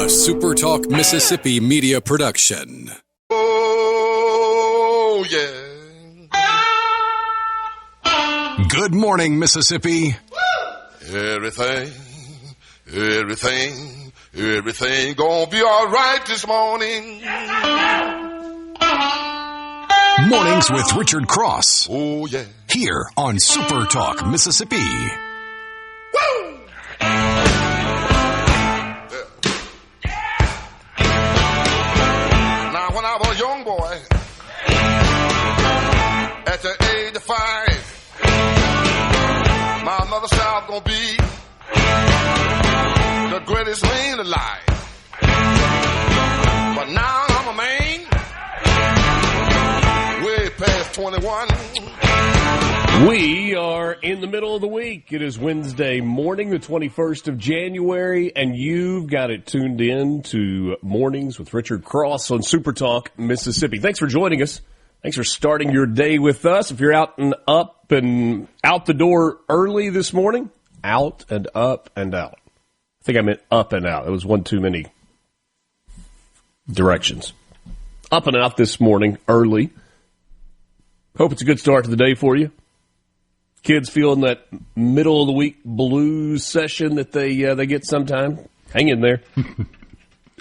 SuperTalk Mississippi media production. Oh, yeah. Good morning, Mississippi. Everything gonna be all right this morning. Mornings with Richard Cross. Oh, yeah. Here on SuperTalk Mississippi. Woo! Now, when I was a young boy, at the age of 5, my mother said I was gonna be the greatest man alive. But now I'm a man, way past 21. We are in the middle of the week. It is Wednesday morning, the 21st of January, and you've got it tuned in to Mornings with Richard Cross on SuperTalk Mississippi. Thanks for joining us. Thanks for starting your day with us. If you're out and up and out the door early this morning, out and up and out. I think I meant up and out. It was one too many directions. Up and out this morning early. Hope it's a good start to the day for you. Kids feeling that middle of the week blues session that they get sometime. Hang in there.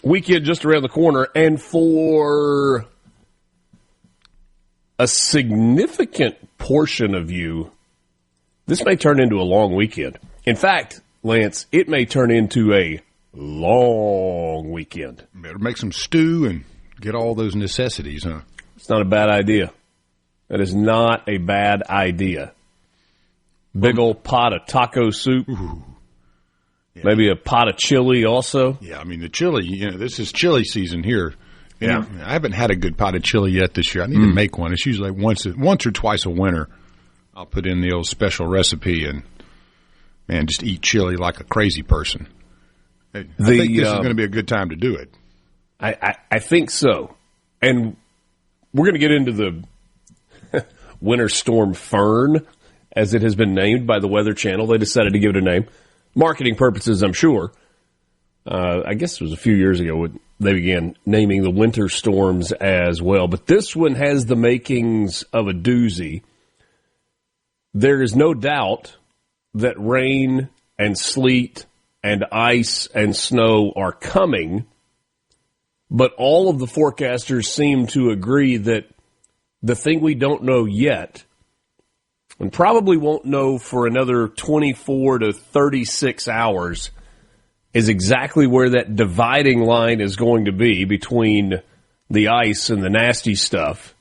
Weekend just around the corner, and for a significant portion of you, this may turn into a long weekend. In fact, Lance, it may turn into a long weekend. Better make some stew and get all those necessities, huh? It's not a bad idea. That is not a bad idea. Big old pot of taco soup. Ooh. Yeah. Maybe a pot of chili also. Yeah, I mean, the chili, this is chili season here. Yeah. I haven't had a good pot of chili yet this year. I need to make one. It's usually once or twice a winter. I'll put in the old special recipe and, man, just eat chili like a crazy person. I think this is going to be a good time to do it. I think so. And we're going to get into the Winter Storm Fern, as it has been named by the Weather Channel. They decided to give it a name. Marketing purposes, I'm sure. I guess it was a few years ago they began naming the winter storms as well. But this one has the makings of a doozy. There is no doubt that rain and sleet and ice and snow are coming, but all of the forecasters seem to agree that the thing we don't know yet, and probably won't know for another 24 to 36 hours, is exactly where that dividing line is going to be between the ice and the nasty stuff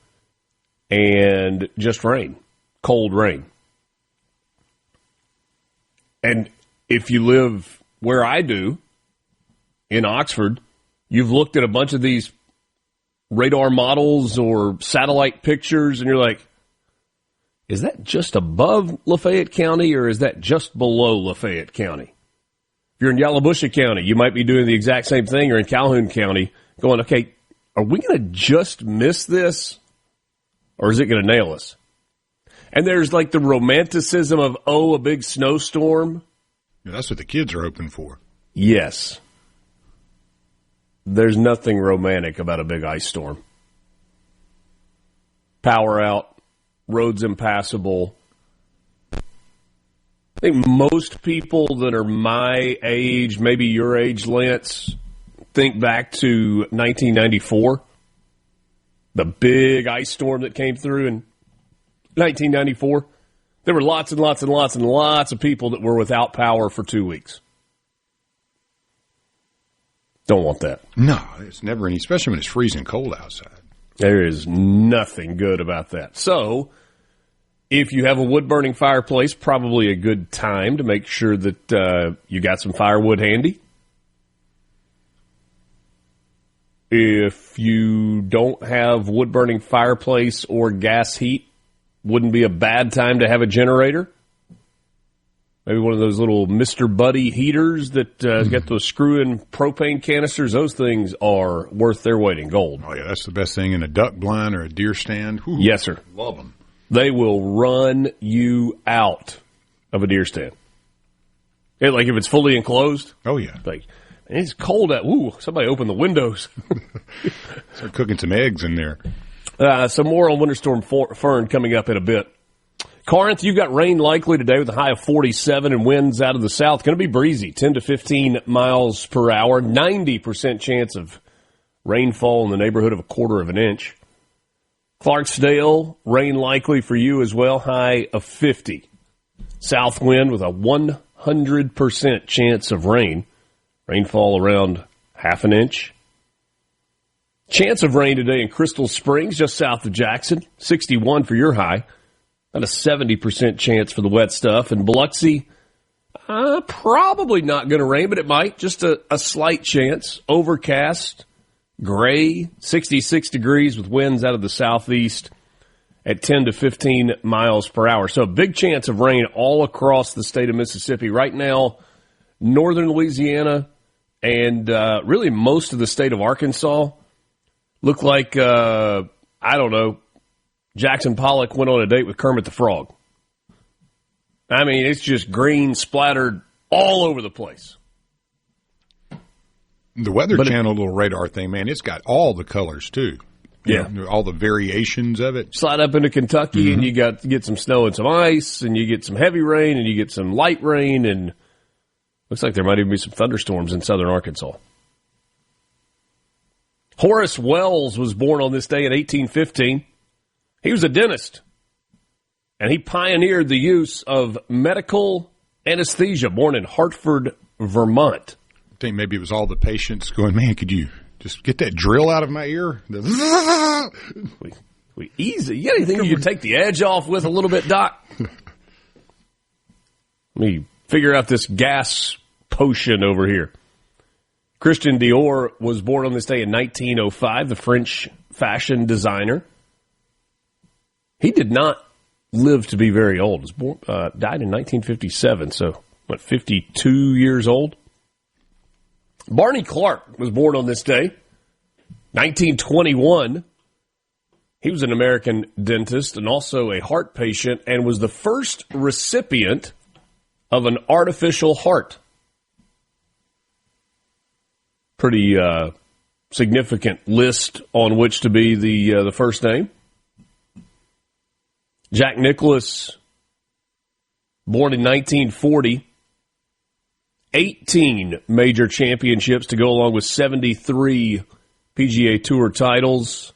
and just rain, cold rain. And if you live where I do, in Oxford, you've looked at a bunch of these radar models or satellite pictures, and you're like, is that just above Lafayette County or is that just below Lafayette County? If you're in Yalobusha County, you might be doing the exact same thing, or in Calhoun County, going, okay, are we going to just miss this, or is it going to nail us? And there's like the romanticism of, a big snowstorm. Yeah, that's what the kids are hoping for. Yes. There's nothing romantic about a big ice storm. Power out, roads impassable. I think most people that are my age, maybe your age, Lance, think back to 1994. The big ice storm that came through in 1994. There were lots and lots and lots and lots of people that were without power for 2 weeks. Don't want that. No, it's never any, especially when it's freezing cold outside. There is nothing good about that. So, if you have a wood-burning fireplace, probably a good time to make sure that you got some firewood handy. If you don't have wood-burning fireplace or gas heat, wouldn't be a bad time to have a generator. Maybe one of those little Mr. Buddy heaters that got those screw-in propane canisters. Those things are worth their weight in gold. Oh, yeah, that's the best thing in a duck blind or a deer stand. Whew, yes, sir. Love them. They will run you out of a deer stand. Like if it's fully enclosed. Oh, yeah. Like, And it's cold out. Ooh, somebody open the windows. Start cooking some eggs in there. Some more on Winter Storm Fern coming up in a bit. Corinth, you've got rain likely today with a high of 47 and winds out of the south. Going to be breezy, 10 to 15 miles per hour. 90% chance of rainfall in the neighborhood of a quarter of an inch. Clarksdale, rain likely for you as well, high of 50. South wind with a 100% chance of rain. Rainfall around half an inch. Chance of rain today in Crystal Springs, just south of Jackson. 61 for your high. About a 70% chance for the wet stuff. And Biloxi, probably not going to rain, but it might. Just a slight chance. Overcast, gray, 66 degrees with winds out of the southeast at 10 to 15 miles per hour. So a big chance of rain all across the state of Mississippi. Right now, northern Louisiana and really most of the state of Arkansas look like, I don't know, Jackson Pollock went on a date with Kermit the Frog. I mean, it's just green splattered all over the place. The Weather Channel little radar thing, man, it's got all the colors, too. Yeah. You know, all the variations of it. Slide up into Kentucky, and you get some snow and some ice, and you get some heavy rain, and you get some light rain, and looks like there might even be some thunderstorms in southern Arkansas. Horace Wells was born on this day in 1815. He was a dentist, and he pioneered the use of medical anesthesia, born in Hartford, Vermont. I think maybe it was all the patients going, man, could you just get that drill out of my ear? We easy. You got anything you can take the edge off with a little bit, Doc? Let me figure out this gas potion over here. Christian Dior was born on this day in 1905, the French fashion designer. He did not live to be very old. He was born, died in 1957, so, 52 years old? Barney Clark was born on this day, 1921. He was an American dentist and also a heart patient and was the first recipient of an artificial heart. Pretty significant list on which to be the first name. Jack Nicklaus, born in 1940, 18 major championships to go along with 73 PGA Tour titles.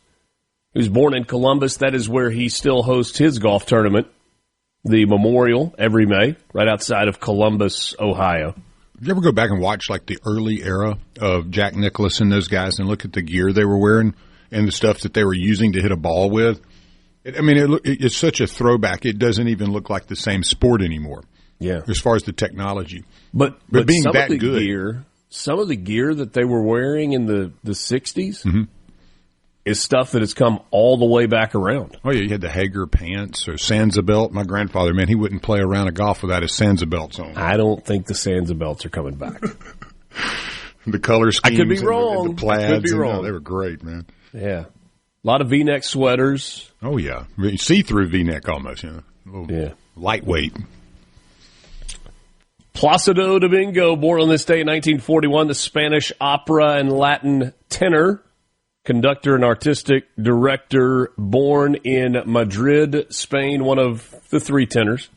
He was born in Columbus. That is where he still hosts his golf tournament, the Memorial, every May, right outside of Columbus, Ohio. Did you ever go back and watch like the early era of Jack Nicklaus and those guys and look at the gear they were wearing and the stuff that they were using to hit a ball with? It's such a throwback. It doesn't even look like the same sport anymore. Yeah, as far as the technology, but being some that of the good, some of the gear that they were wearing in the 60s is stuff that has come all the way back around. Oh yeah, you had the Hager pants or Sansa belt. My grandfather, man, he wouldn't play a round of golf without his Sansa belts on. I don't think the Sansa belts are coming back. The color schemes, I could be wrong. And the plaids, I could be wrong. They were great, man. Yeah, a lot of V-neck sweaters. Oh yeah, see-through V-neck almost. You know, lightweight. Placido Domingo, born on this day in 1941, the Spanish opera and Latin tenor, conductor and artistic director, born in Madrid, Spain, one of the three tenors.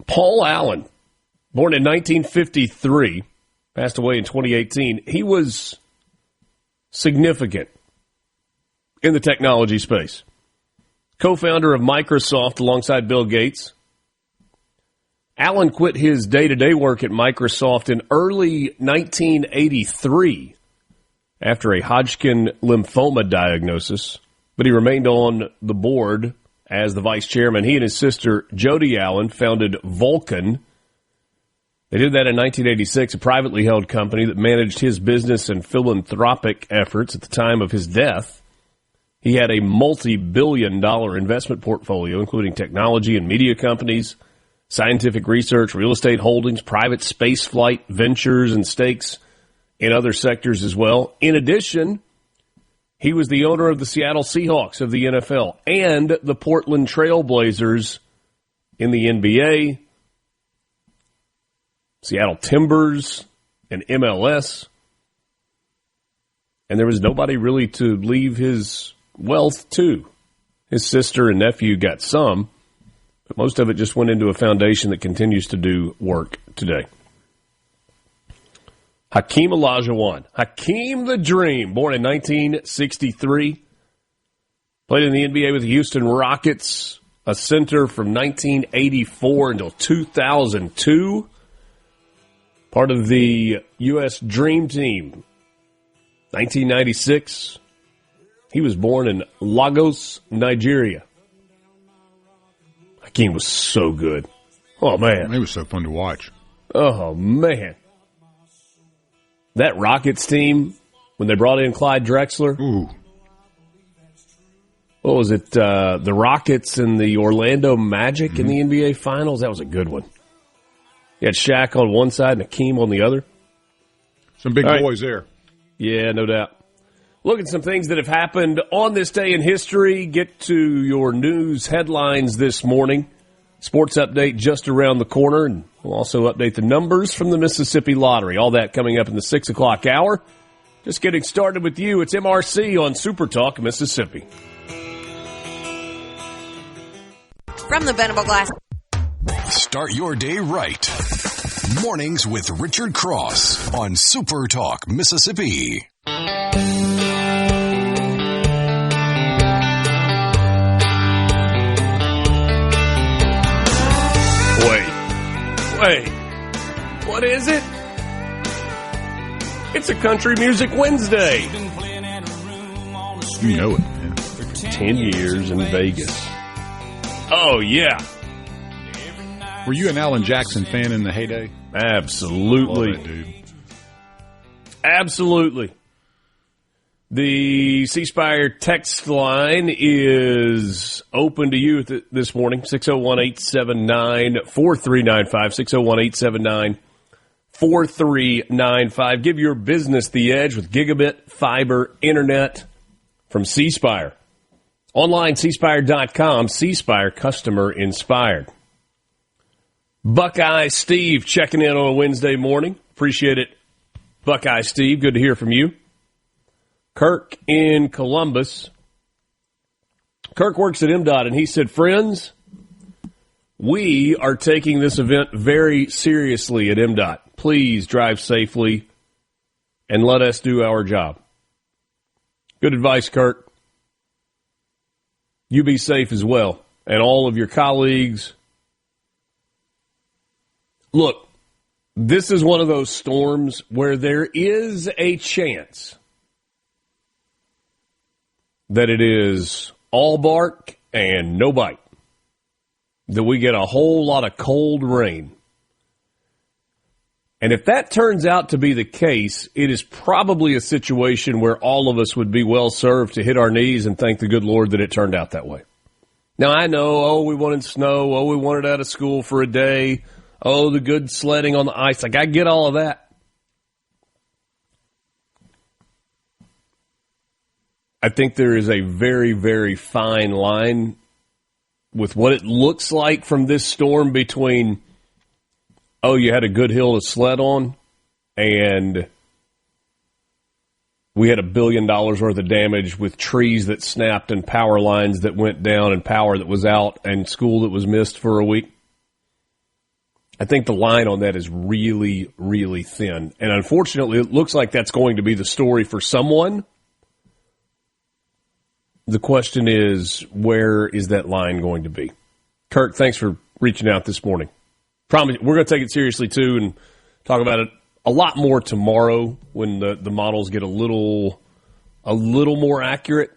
Paul Allen, born in 1953, passed away in 2018. He was significant in the technology space. Co-founder of Microsoft alongside Bill Gates. Allen quit his day-to-day work at Microsoft in early 1983 after a Hodgkin lymphoma diagnosis, but he remained on the board as the vice chairman. He and his sister, Jody Allen, founded Vulcan. They did that in 1986, a privately held company that managed his business and philanthropic efforts. At the time of his death, he had a multi-billion-dollar investment portfolio, including technology and media companies, scientific research, real estate holdings, private spaceflight ventures, and stakes in other sectors as well. In addition, he was the owner of the Seattle Seahawks of the NFL and the Portland Trail Blazers in the NBA. Seattle Timbers, and MLS. And there was nobody really to leave his wealth to. His sister and nephew got some, but most of it just went into a foundation that continues to do work today. Hakeem Olajuwon. Hakeem the Dream, born in 1963. Played in the NBA with the Houston Rockets, a center from 1984 until 2002. Part of the U.S. Dream Team, 1996. He was born in Lagos, Nigeria. Hakeem was so good. Oh, man. It was so fun to watch. Oh, man. That Rockets team, when they brought in Clyde Drexler. Ooh. What was it? The Rockets and the Orlando Magic in the NBA Finals? That was a good one. You had Shaq on one side and Hakeem on the other. Some big boys there. Yeah, no doubt. Look at some things that have happened on this day in history. Get to your news headlines this morning. Sports update just around the corner, and we'll also update the numbers from the Mississippi Lottery. All that coming up in the 6 o'clock hour. Just getting started with you. It's MRC on SuperTalk, Mississippi. From the Venable Glass. Start your day right. Mornings with Richard Cross on SuperTalk, Mississippi. Wait. What is it? It's a Country Music Wednesday. You know it, man. 10 years in Vegas. Oh, yeah. Were you an Alan Jackson fan in the heyday? Absolutely. Love it, dude. Absolutely. The C Spire text line is open to you this morning, 601-879-4395, 601-879-4395. Give your business the edge with gigabit fiber internet from C Spire. Online, cspire.com, C Spire, customer inspired. Buckeye Steve checking in on a Wednesday morning. Appreciate it, Buckeye Steve. Good to hear from you. Kirk in Columbus. Kirk works at MDOT, and he said, friends, we are taking this event very seriously at MDOT. Please drive safely and let us do our job. Good advice, Kirk. You be safe as well, and all of your colleagues. Look, this is one of those storms where there is a chance that it is all bark and no bite, that we get a whole lot of cold rain. And if that turns out to be the case, it is probably a situation where all of us would be well served to hit our knees and thank the good Lord that it turned out that way. Now, I know, we wanted snow, we wanted out of school for a day, the good sledding on the ice. Like, I get all of that. I think there is a very, very fine line with what it looks like from this storm between, you had a good hill to sled on, and we had $1 billion worth of damage with trees that snapped and power lines that went down and power that was out and school that was missed for a week. I think the line on that is really, really thin. And unfortunately, it looks like that's going to be the story for someone. The question is, where is that line going to be? Kirk, thanks for reaching out this morning. Promise we're going to take it seriously, too, and talk about it a lot more tomorrow when the models get a little more accurate.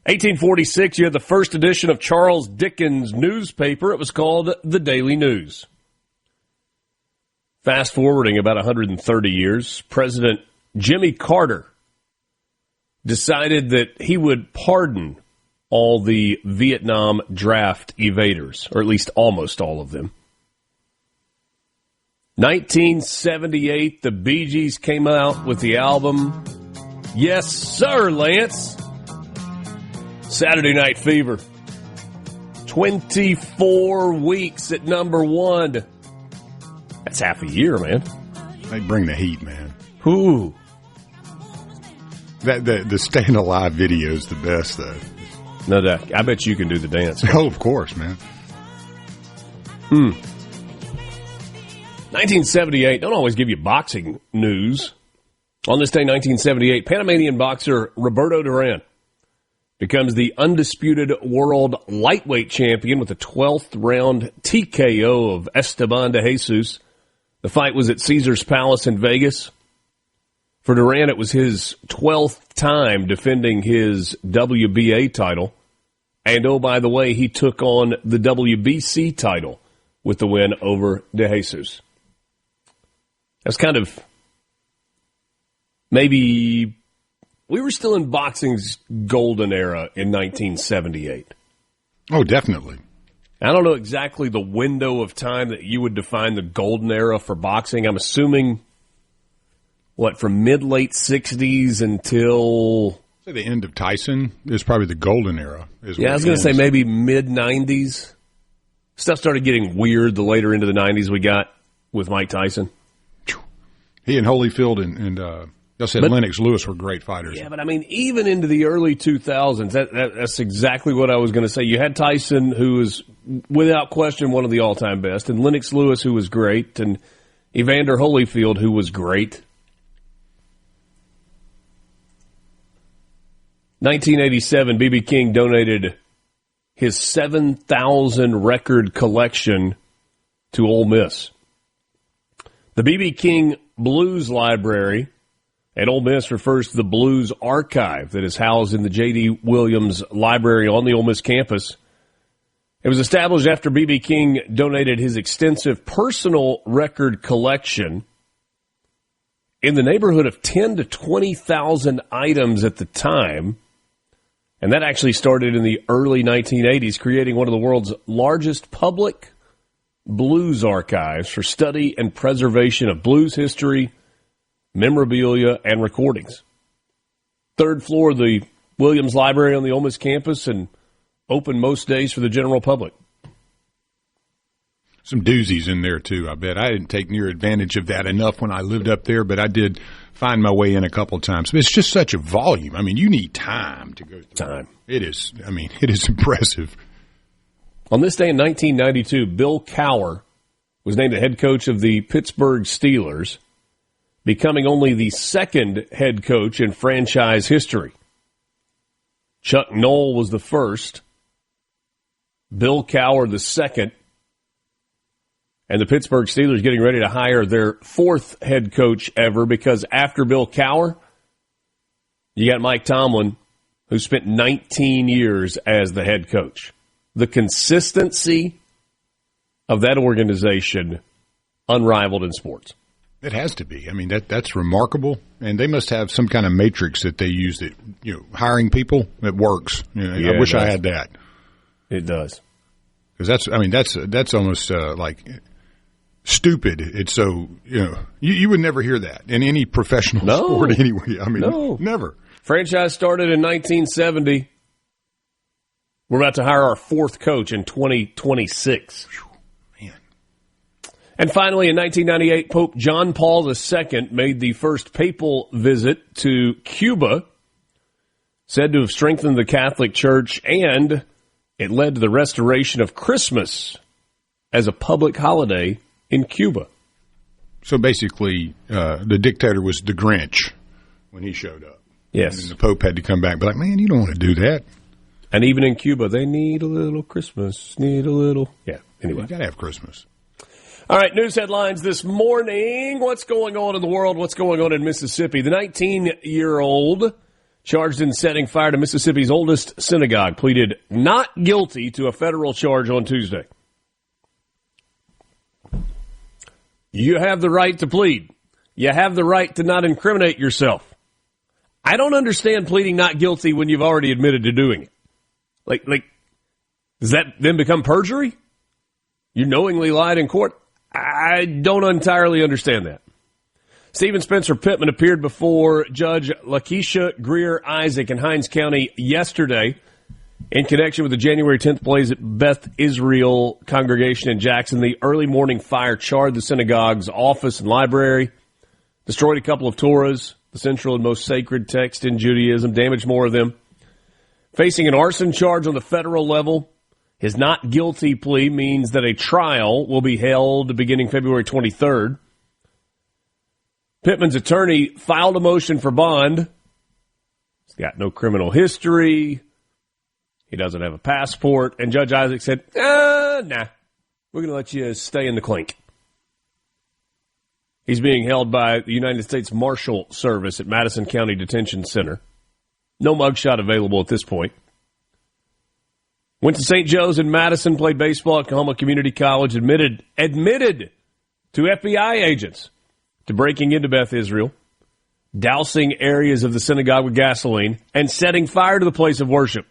1846, you had the first edition of Charles Dickens' newspaper. It was called The Daily News. Fast forwarding about 130 years, President Jimmy Carter decided that he would pardon all the Vietnam draft evaders, or at least almost all of them. 1978, the Bee Gees came out with the album Yes, Sir, Lance. Saturday Night Fever. 24 weeks at number 1. That's half a year, man. They bring the heat, man. Ooh. The Staying Alive video is the best, though. No doubt. I bet you can do the dance. Oh, of course, man. 1978. Don't always give you boxing news. On this day, 1978, Panamanian boxer Roberto Duran becomes the undisputed world lightweight champion with a 12th round TKO of Esteban de Jesus. The fight was at Caesar's Palace in Vegas. For Duran, it was his 12th time defending his WBA title. And, oh, by the way, he took on the WBC title with the win over de Jesus. That's kind of maybe we were still in boxing's golden era in 1978. Oh, definitely. I don't know exactly the window of time that you would define the golden era for boxing. I'm assuming, from mid-late 60s until... Say the end of Tyson is probably the golden era. Yeah, I was going to say maybe mid-90s. Stuff started getting weird the later into the 90s we got with Mike Tyson. He and Holyfield and Lennox Lewis were great fighters. Yeah, but I mean, even into the early 2000s, that's exactly what I was going to say. You had Tyson, who was, without question, one of the all-time best, and Lennox Lewis, who was great, and Evander Holyfield, who was great. 1987, B.B. King donated his 7,000 record collection to Ole Miss. The B.B. King Blues Library at Ole Miss refers to the Blues Archive that is housed in the J.D. Williams Library on the Ole Miss campus. It was established after B.B. King donated his extensive personal record collection in the neighborhood of 10 to 20,000 items at the time. And that actually started in the early 1980s, creating one of the world's largest public blues archives for study and preservation of blues history, memorabilia, and recordings. Third floor of the Williams Library on the Ole Miss campus and open most days for the general public. Some doozies in there, too, I bet. I didn't take near advantage of that enough when I lived up there, but I did find my way in a couple of times. But it's just such a volume. I mean, you need time to go through. Time. It is impressive. On this day in 1992, Bill Cowher was named the head coach of the Pittsburgh Steelers, becoming only the second head coach in franchise history. Chuck Noll was the first, Bill Cowher the second, and the Pittsburgh Steelers getting ready to hire their fourth head coach ever, because after Bill Cowher, you got Mike Tomlin, who spent 19 years as the head coach. The consistency of that organization, unrivaled in sports. It has to be. I mean, that's remarkable, and they must have some kind of matrix that they use that, hiring people that works. Yeah, I wish I had that. It does. Because that's almost like stupid. It's so, you would never hear that in any professional sport anyway. I mean, never. Franchise started in 1970. We're about to hire our fourth coach in 2026. Man. And finally, in 1998, Pope John Paul II made the first papal visit to Cuba, said to have strengthened the Catholic Church, and it led to the restoration of Christmas as a public holiday in Cuba. So basically, the dictator was the Grinch when he showed up. Yes. And the Pope had to come back and be like, man, you don't want to do that. And even in Cuba, they need a little Christmas, Yeah, anyway. You got to have Christmas. All right, news headlines this morning. What's going on in the world? What's going on in Mississippi? The 19-year-old charged in setting fire to Mississippi's oldest synagogue pleaded not guilty to a federal charge on Tuesday. You have the right to plead. You have the right to not incriminate yourself. I don't understand pleading not guilty when you've already admitted to doing it. Like, does that then become perjury? You knowingly lied in court? I don't entirely understand that. Stephen Spencer Pittman appeared before Judge Lakeisha Greer Isaac in Hinds County yesterday. In connection with the January 10th blaze at Beth Israel congregation in Jackson, the early morning fire charred the synagogue's office and library, destroyed a couple of Torahs, the central and most sacred text in Judaism, damaged more of them. Facing an arson charge on the federal level, his not guilty plea means that a trial will be held beginning February 23rd. Pittman's attorney filed a motion for bond. He's got no criminal history. He doesn't have a passport. And Judge Isaac said, nah, we're going to let you stay in the clink. He's being held by the United States Marshal Service at Madison County Detention Center. No mugshot available at this point. Went to St. Joe's in Madison, played baseball at Oklahoma Community College, admitted to FBI agents to breaking into Beth Israel, dousing areas of the synagogue with gasoline, and setting fire to the place of worship.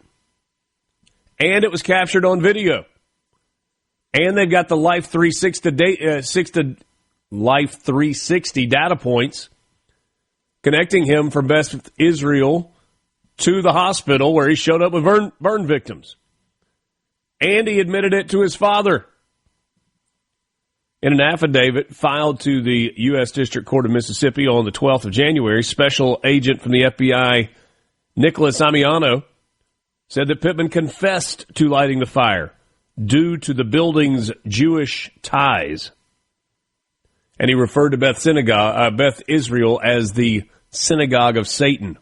And it was captured on video. And they've got the Life 360 data points connecting him from Beth Israel to the hospital where he showed up with burn victims. And he admitted it to his father. In an affidavit filed to the U.S. District Court of Mississippi on the 12th of January, Special Agent from the FBI, Nicholas Amiano, said that Pittman confessed to lighting the fire due to the building's Jewish ties. And he referred to Beth Israel as the synagogue of Satan.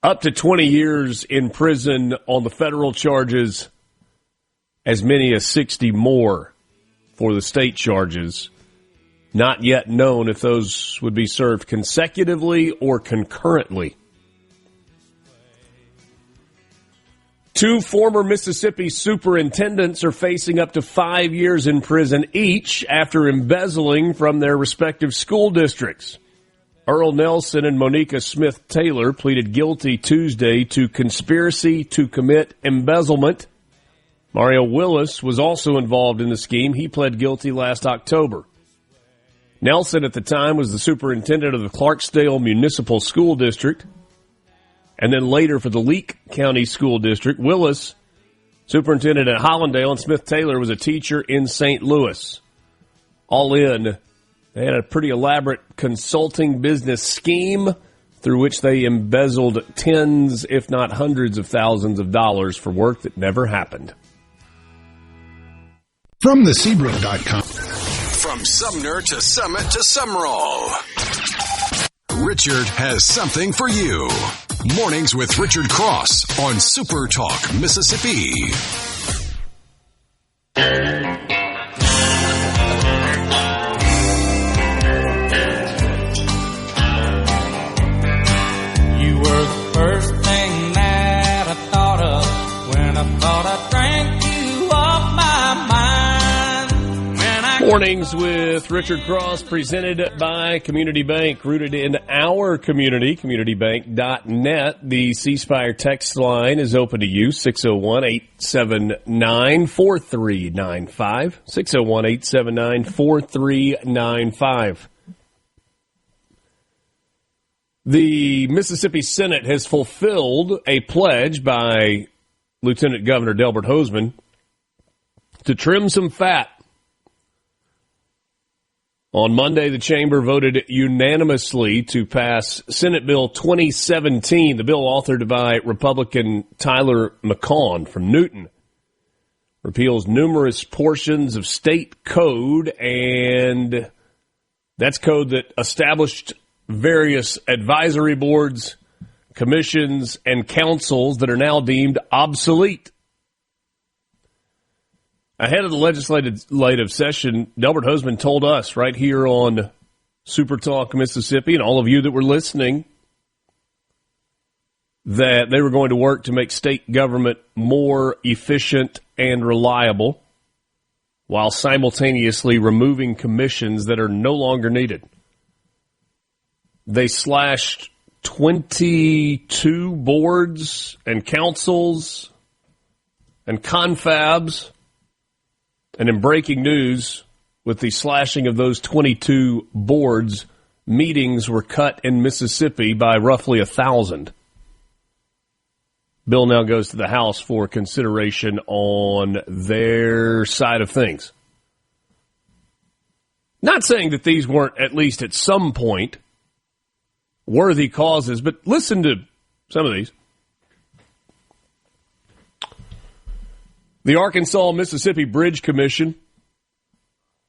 Up to 20 years in prison on the federal charges, as many as 60 more for the state charges. Not yet known if those would be served consecutively or concurrently. Two former Mississippi superintendents are facing up to 5 years in prison each after embezzling from their respective school districts. Earl Nelson and Monica Smith Taylor pleaded guilty Tuesday to conspiracy to commit embezzlement. Mario Willis was also involved in the scheme. He pled guilty last October. Nelson at the time was the superintendent of the Clarksdale Municipal School District, and then later for the Leake County School District. Willis, superintendent at Hollandale, and Smith Taylor was a teacher in St. Louis. All in, they had a pretty elaborate consulting business scheme through which they embezzled tens, if not hundreds of thousands of dollars for work that never happened. From the Seabrook.com. From Sumner to Summit to Summerall, Richard has something for you. Mornings with Richard Cross on SuperTalk, Mississippi. You were the first thing that I thought of when I thought I drank you off my mind. Mornings with Richard Cross, presented by Community Bank, rooted in our community, communitybank.net. The C Spire text line is open to you, 601-879-4395, 601-879-4395. The Mississippi Senate has fulfilled a pledge by Lieutenant Governor Delbert Hosemann to trim some fat. On Monday, the chamber voted unanimously to pass Senate Bill 2017, the bill authored by Republican Tyler McCaughan from Newton. Repeals numerous portions of state code, and that's code that established various advisory boards, commissions, and councils that are now deemed obsolete. Ahead of the legislative session, Delbert Hosemann told us right here on SuperTalk Mississippi, and all of you that were listening, that they were going to work to make state government more efficient and reliable while simultaneously removing commissions that are no longer needed. They slashed 22 boards and councils and confabs. And in breaking news, with the slashing of those 22 boards, meetings were cut in Mississippi by roughly 1,000. Bill now goes to the House for consideration on their side of things. Not saying that these weren't, at least at some point, worthy causes, but listen to some of these. The Arkansas-Mississippi Bridge Commission,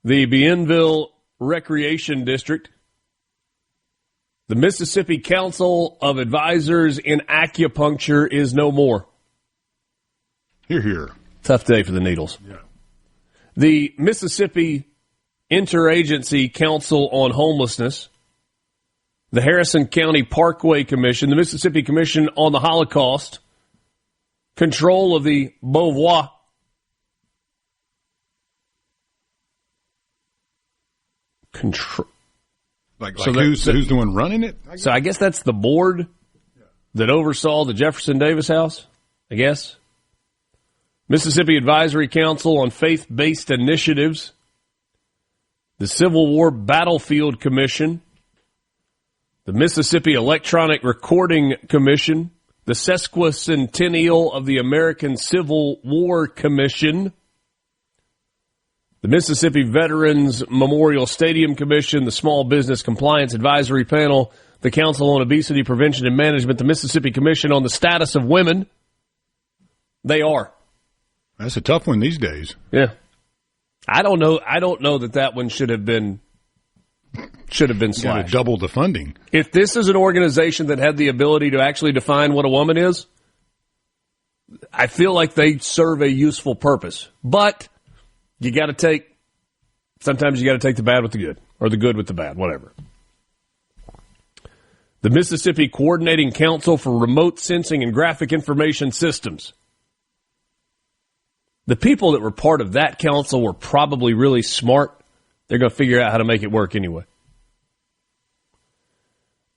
the Bienville Recreation District, the Mississippi Council of Advisors in Acupuncture is no more. Hear, hear. Tough day for the needles. Yeah. The Mississippi Interagency Council on Homelessness, the Harrison County Parkway Commission, the Mississippi Commission on the Holocaust, control of the Beauvoir, So who's the one running it? So I guess that's the board that oversaw the Jefferson Davis House, I guess. Mississippi Advisory Council on Faith-Based Initiatives, the Civil War Battlefield Commission, the Mississippi Electronic Recording Commission, the Sesquicentennial of the American Civil War Commission, the Mississippi Veterans Memorial Stadium Commission, the Small Business Compliance Advisory Panel, the Council on Obesity Prevention and Management, the Mississippi Commission on the Status of Women. They are. That's a tough one these days. Yeah. I don't know that one should have been slashed. Double the funding. If this is an organization that had the ability to actually define what a woman is, I feel like they serve a useful purpose. But sometimes you got to take the bad with the good, or the good with the bad, whatever. The Mississippi Coordinating Council for Remote Sensing and Graphic Information Systems. The people that were part of that council were probably really smart. They're going to figure out how to make it work anyway.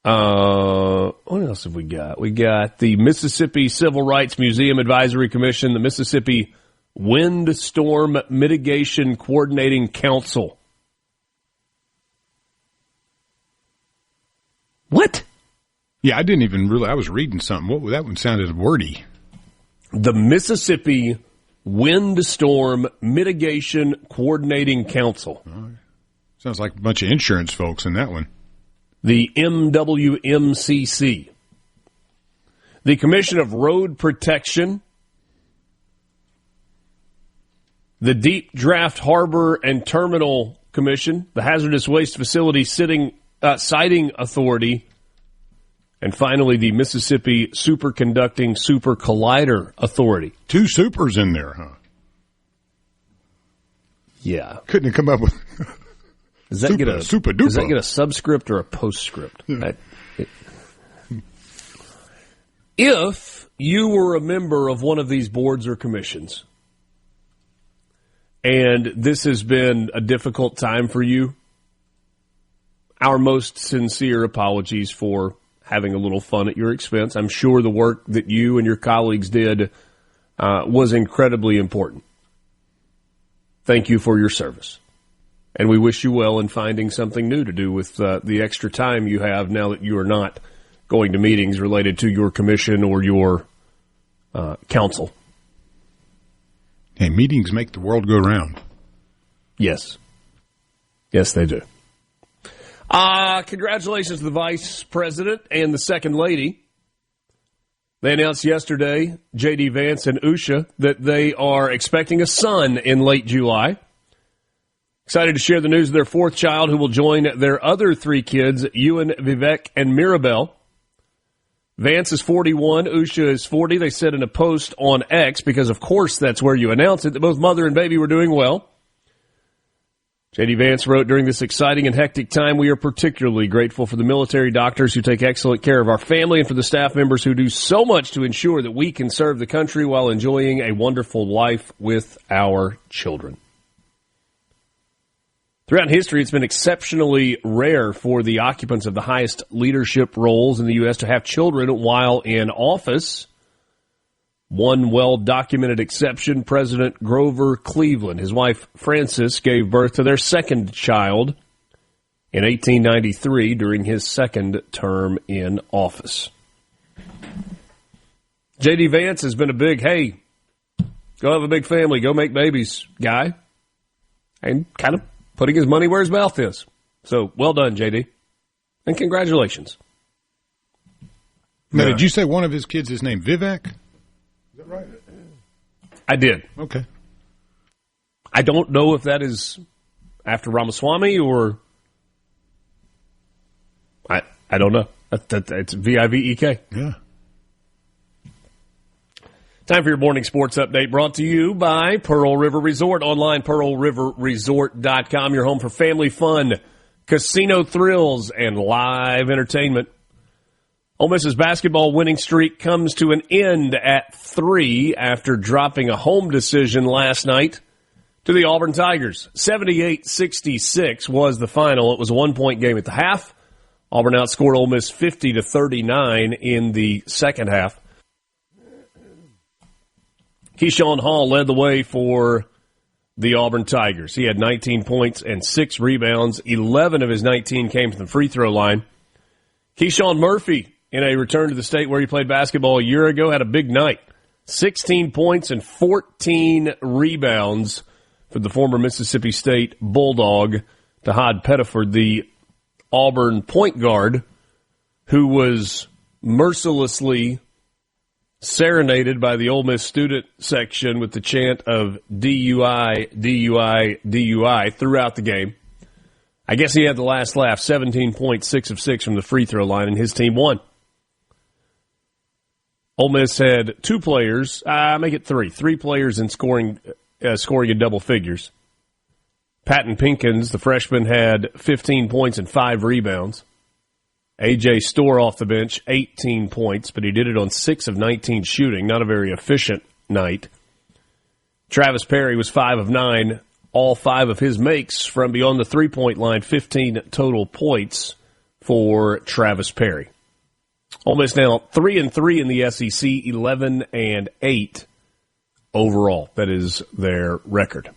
What else have we got? We got the Mississippi Civil Rights Museum Advisory Commission, the Mississippi Windstorm Mitigation Coordinating Council. What? Yeah, I didn't even really. I was reading something. That one sounded wordy. The Mississippi Windstorm Mitigation Coordinating Council. Sounds like a bunch of insurance folks in that one. The MWMCC. The Commission of Road Protection. The Deep Draft Harbor and Terminal Commission. The Hazardous Waste Facility Siting Authority. And finally, the Mississippi Superconducting Super Collider Authority. 2 supers in there, huh? Yeah. Couldn't have come up with does that get a subscript or a postscript? Yeah. If you were a member of one of these boards or commissions, and this has been a difficult time for you, our most sincere apologies for having a little fun at your expense. I'm sure the work that you and your colleagues did was incredibly important. Thank you for your service. And we wish you well in finding something new to do with the extra time you have now that you are not going to meetings related to your commission or your council. Hey, meetings make the world go round. Yes. Yes, they do. Congratulations to the Vice President and the Second Lady. They announced yesterday, J.D. Vance and Usha, that they are expecting a son in late July. Excited to share the news of their 4th child, who will join their other 3 kids, Ewan, Vivek, and Mirabelle. Vance is 41, Usha is 40. They said in a post on X, because of course that's where you announce it, that both mother and baby were doing well. J.D. Vance wrote, during this exciting and hectic time, we are particularly grateful for the military doctors who take excellent care of our family and for the staff members who do so much to ensure that we can serve the country while enjoying a wonderful life with our children. Throughout history, it's been exceptionally rare for the occupants of the highest leadership roles in the U.S. to have children while in office. One well-documented exception, President Grover Cleveland. His wife, Frances, gave birth to their 2nd child in 1893 during his 2nd term in office. J.D. Vance has been a big, hey, go have a big family, go make babies guy, and kind of putting his money where his mouth is. So, well done, J.D., and congratulations. Now, did you say one of his kids is named Vivek? Is that right? I did. Okay. I don't know if that is after Ramaswamy or I don't know. It's V-I-V-E-K. Yeah. Time for your morning sports update brought to you by Pearl River Resort. Online, pearlriverresort.com. Your home for family fun, casino thrills, and live entertainment. Ole Miss's basketball winning streak comes to an end at 3 after dropping a home decision last night to the Auburn Tigers. 78-66 was the final. It was a 1-point game at the half. Auburn outscored Ole Miss 50-39 in the second half. Keyshawn Hall led the way for the Auburn Tigers. He had 19 points and 6 rebounds. 11 of his 19 came from the free throw line. Keyshawn Murphy, in a return to the state where he played basketball a year ago, had a big night. 16 points and 14 rebounds for the former Mississippi State Bulldog, Tahad Pettiford, the Auburn point guard, who was mercilessly serenaded by the Ole Miss student section with the chant of DUI, DUI, DUI throughout the game. I guess he had the last laugh, 17 points, 6 of 6 from the free throw line, and his team won. Ole Miss had 2 players, make it 3 players in scoring in double figures. Patton Pinkins, the freshman, had 15 points and 5 rebounds. A.J. Storr off the bench, 18 points, but he did it on 6 of 19 shooting. Not a very efficient night. Travis Perry was 5 of 9. All 5 of his makes from beyond the three-point line, 15 total points for Travis Perry. Ole Miss now 3-3 in the SEC, 11-8 overall. That is their record.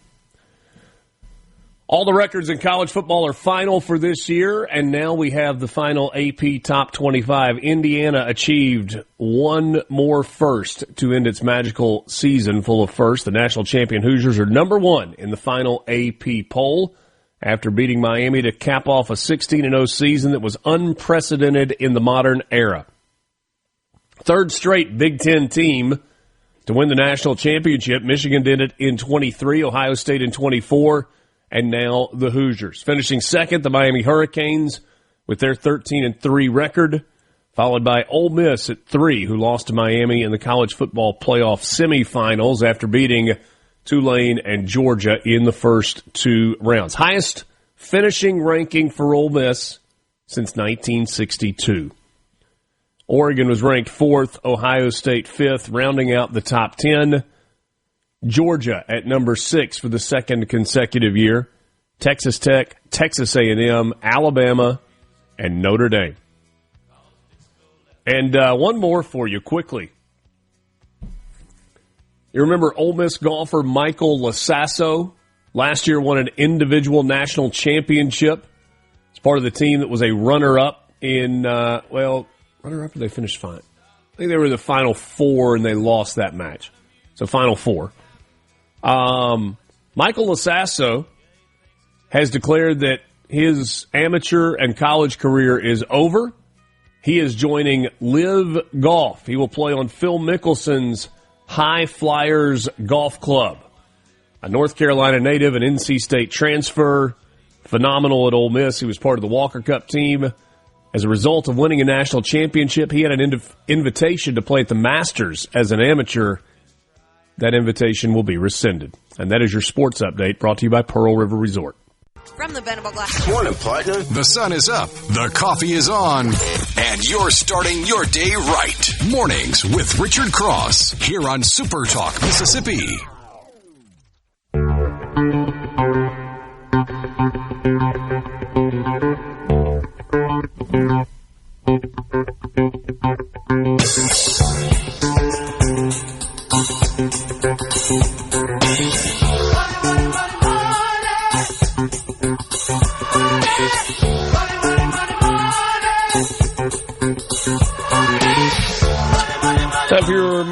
All the records in college football are final for this year, and now we have the final AP Top 25. Indiana achieved one more first to end its magical season full of firsts. The national champion Hoosiers are number 1 in the final AP poll after beating Miami to cap off a 16-0 season that was unprecedented in the modern era. Third straight Big Ten team to win the national championship. Michigan did it in 23, Ohio State in 24. And now the Hoosiers. Finishing second, the Miami Hurricanes with their 13-3 record, followed by Ole Miss at 3, who lost to Miami in the college football playoff semifinals after beating Tulane and Georgia in the first 2 rounds. Highest finishing ranking for Ole Miss since 1962. Oregon was ranked 4th, Ohio State 5th, rounding out the top 10. Georgia at number 6 for the second consecutive year. Texas Tech, Texas A&M, Alabama, and Notre Dame. And one more for you quickly. You remember Ole Miss golfer Michael Lasasso? Last year won an individual national championship. It's part of the team that was a runner-up in, runner-up, or they finished fine. I think they were in the Final Four, and they lost that match. So Final Four. Michael Lasasso has declared that his amateur and college career is over. He is joining Live Golf. He will play on Phil Mickelson's High Flyers Golf Club. A North Carolina native, an NC State transfer, phenomenal at Ole Miss. He was part of the Walker Cup team. As a result of winning a national championship, he had an invitation to play at the Masters as an amateur. That invitation will be rescinded. And that is your sports update brought to you by Pearl River Resort. From the Venable Glass. Morning, partner. The sun is up, the coffee is on, and you're starting your day right. Mornings with Richard Cross here on SuperTalk, Mississippi.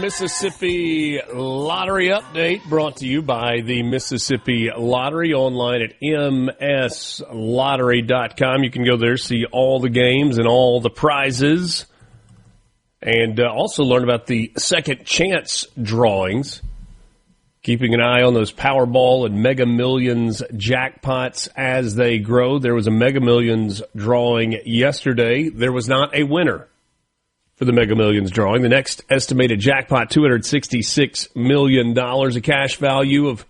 Mississippi Lottery Update brought to you by the Mississippi Lottery online at mslottery.com. You can go there, see all the games and all the prizes, and also learn about the second chance drawings. Keeping an eye on those Powerball and Mega Millions jackpots as they grow. There was a Mega Millions drawing yesterday. There was not a winner for the Mega Millions drawing. The next estimated jackpot, $266 million, a cash value of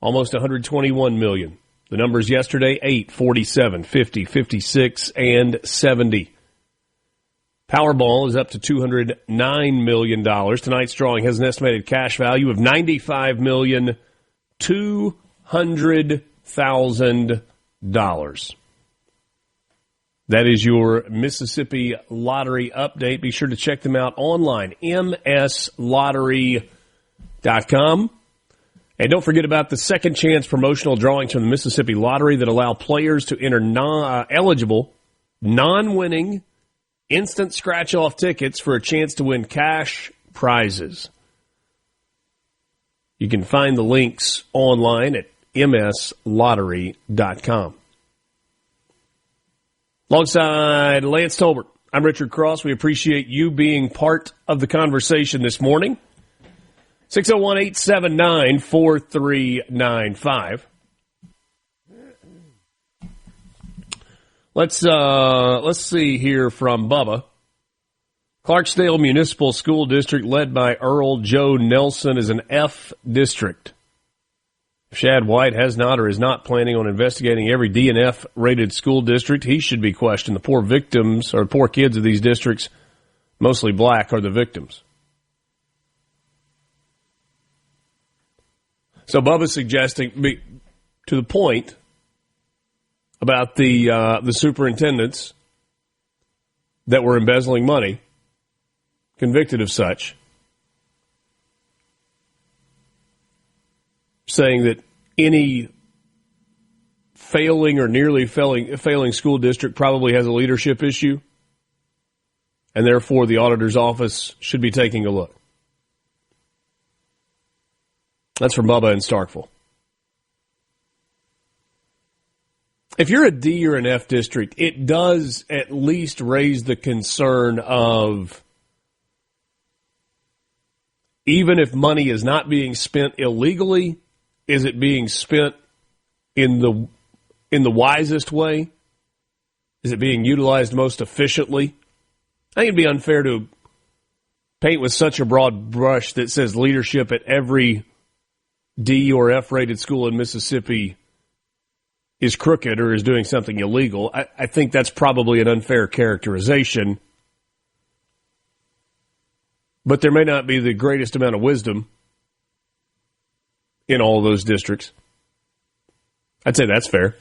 almost $121 million. The numbers yesterday, 8, 47, 50, 56, and 70. Powerball is up to $209 million. Tonight's drawing has an estimated cash value of $95,200,000. That is your Mississippi Lottery update. Be sure to check them out online, mslottery.com. And don't forget about the second chance promotional drawings from the Mississippi Lottery that allow players to enter eligible, non-winning, instant scratch-off tickets for a chance to win cash prizes. You can find the links online at mslottery.com. Alongside Lance Tolbert, I'm Richard Cross. We appreciate you being part of the conversation this morning. 601-879-4395. Let's see here from Bubba. Clarksdale Municipal School District, led by Earl Joe Nelson, is an F district. If Shad White has not or is not planning on investigating every D and F rated school district, he should be questioned. The poor victims, or poor kids of these districts, mostly black, are the victims. So Bubba's suggesting, to the point about the superintendents that were embezzling money, convicted of such, saying that any failing or nearly failing school district probably has a leadership issue, and therefore the auditor's office should be taking a look. That's from Bubba in Starkville. If you're a D or an F district, it does at least raise the concern of, even if money is not being spent illegally, is it being spent in the wisest way? Is it being utilized most efficiently? I think it'd be unfair to paint with such a broad brush that says leadership at every D or F rated school in Mississippi is crooked or is doing something illegal. I think that's probably an unfair characterization. But there may not be the greatest amount of wisdom in all those districts. I'd say that's fair.